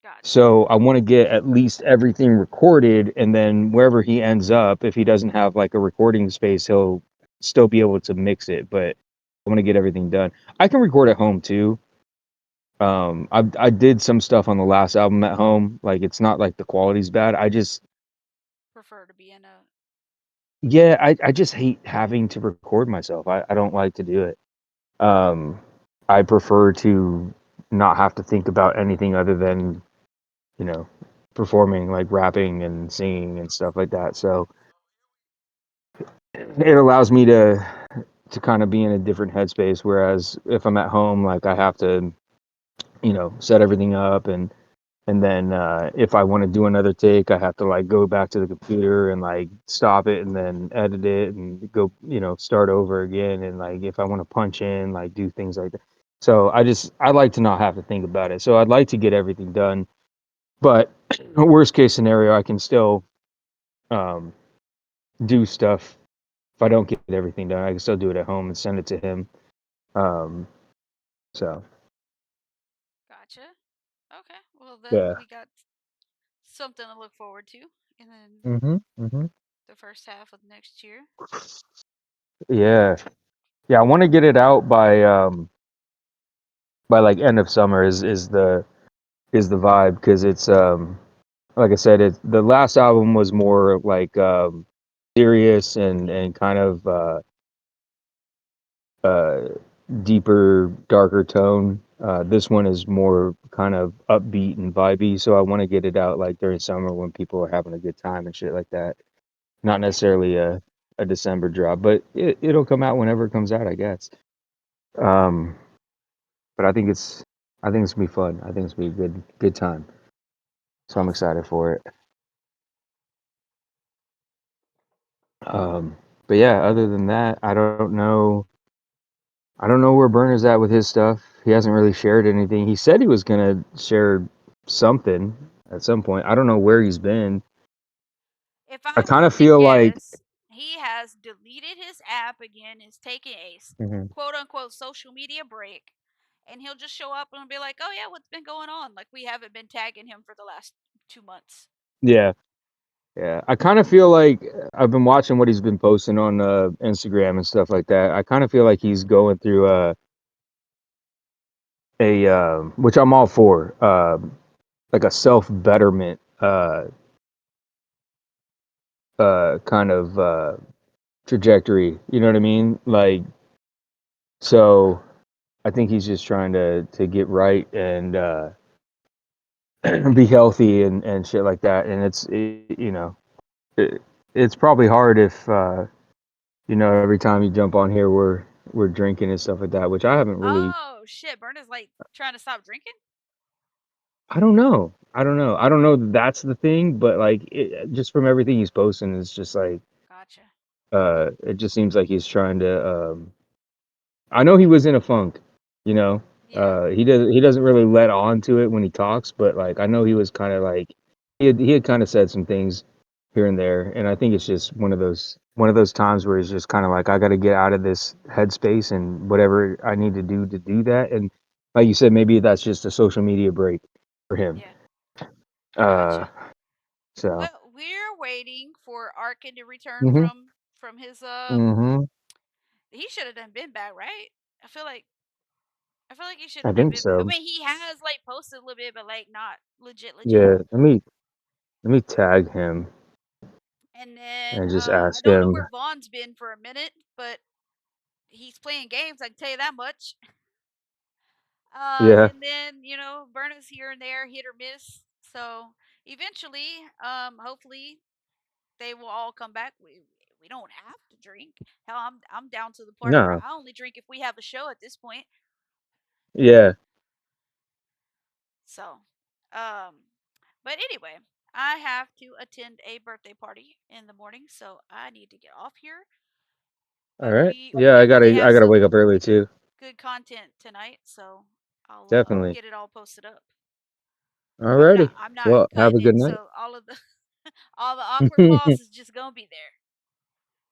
Gotcha. So I want to get at least everything recorded, and then wherever he ends up, if he doesn't have like a recording space, he'll still be able to mix it. But I want to get everything done. I can record at home too. I did some stuff on the last album at home. Like it's not like the quality's bad. I just Prefer to be in a. yeah, I just hate having to record myself. I don't like to do it. Um, I prefer to not have to think about anything other than, you know, performing, like rapping and singing and stuff like that. So it allows me to kind of be in a different headspace. Whereas if I'm at home, like I have to, set everything up, and then if I want to do another take, I have to like go back to the computer and like stop it and then edit it and go, start over again. And like if I want to punch in, like do things like that. So I like to not have to think about it. So I'd like to get everything done. But worst case scenario, I can still um, do stuff. If I don't get everything done, I can still do it at home and send it to him. Um, so Gotcha. Okay. Well, then yeah. we got something to look forward to in Hmm. the first half of next year. Yeah. Yeah. I want to get it out by like end of summer is the vibe, because it's like I said, the last album was more like serious and kind of uh deeper, darker tone. This one is more kind of upbeat and vibey, so I want to get it out like during summer when people are having a good time and shit like that. Not Yeah. necessarily a December drop, but it'll come out whenever it comes out, I guess. Um, but I think it's gonna be fun. I think it's gonna be a good time. So I'm Awesome. excited for it. Um, but yeah, other than that, I don't know. I don't know where Burner's at with his stuff. He hasn't really shared anything. He said he was gonna share something at some point. I don't know where he's been. If I I kind of was to feel like guess, he has deleted his app again, is taking a Mhm. quote unquote social media break, and he'll just show up and be like, "Oh yeah, what's been going on?" Like we haven't been tagging him for the last 2 months. Yeah, yeah. I kind of feel like I've been watching what he's been posting on Instagram and stuff like that. I kind of feel like he's going through a which I'm all for, like a self betterment kind of trajectory. You know what I mean? Like, so I think he's just trying to get right and be healthy and shit like that. And it's probably hard if every time you jump on here we're drinking and stuff like that, which I haven't really. Oh shit, Burner's like trying to stop drinking. I don't know. I don't know that that's the thing, but like just from everything he's posting, it's just like Gotcha. it just seems like he's trying to. I know he was in a funk, you know. Yeah. He doesn't really let on to it when he talks, but like I know he was kind of like he had kind of said some things here and there, and I think it's just one of those times where he's just kind of like, I got to get out of this headspace and whatever I need to do that. And like you said, maybe that's just a social media break for him. Yeah. Uh, Gotcha. so. Well, we're waiting for Arkin to return Mhm. from his Mhm. he should have done been back, right? I feel like I feel like he should I have done think been back. I so. mean, he has like posted a little bit, but like not legit legit. Yeah. Let me tag him. And then and just I ask don't know him. where Vaughn's been for a minute, but he's playing games. I can tell you that much. Yeah. And then Berna's here and there, hit or miss. So eventually, hopefully, they will all come back. We don't have to drink. Hell, I'm down to the part where No. I only drink if we have a show at this point. Yeah. So, um, but anyway, I have to attend a birthday party in the morning, so I need to get off here. All But right. we Yeah, definitely I have gotta some wake up early too. good content tonight, so I'll Definitely. get it all posted up. Alrighty. I'm not Well, have cutting a it, good night. so all of the all the awkward pause is just gonna be there.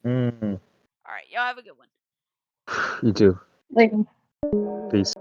Mm, All right, y'all have a good one. you too. Like Peace.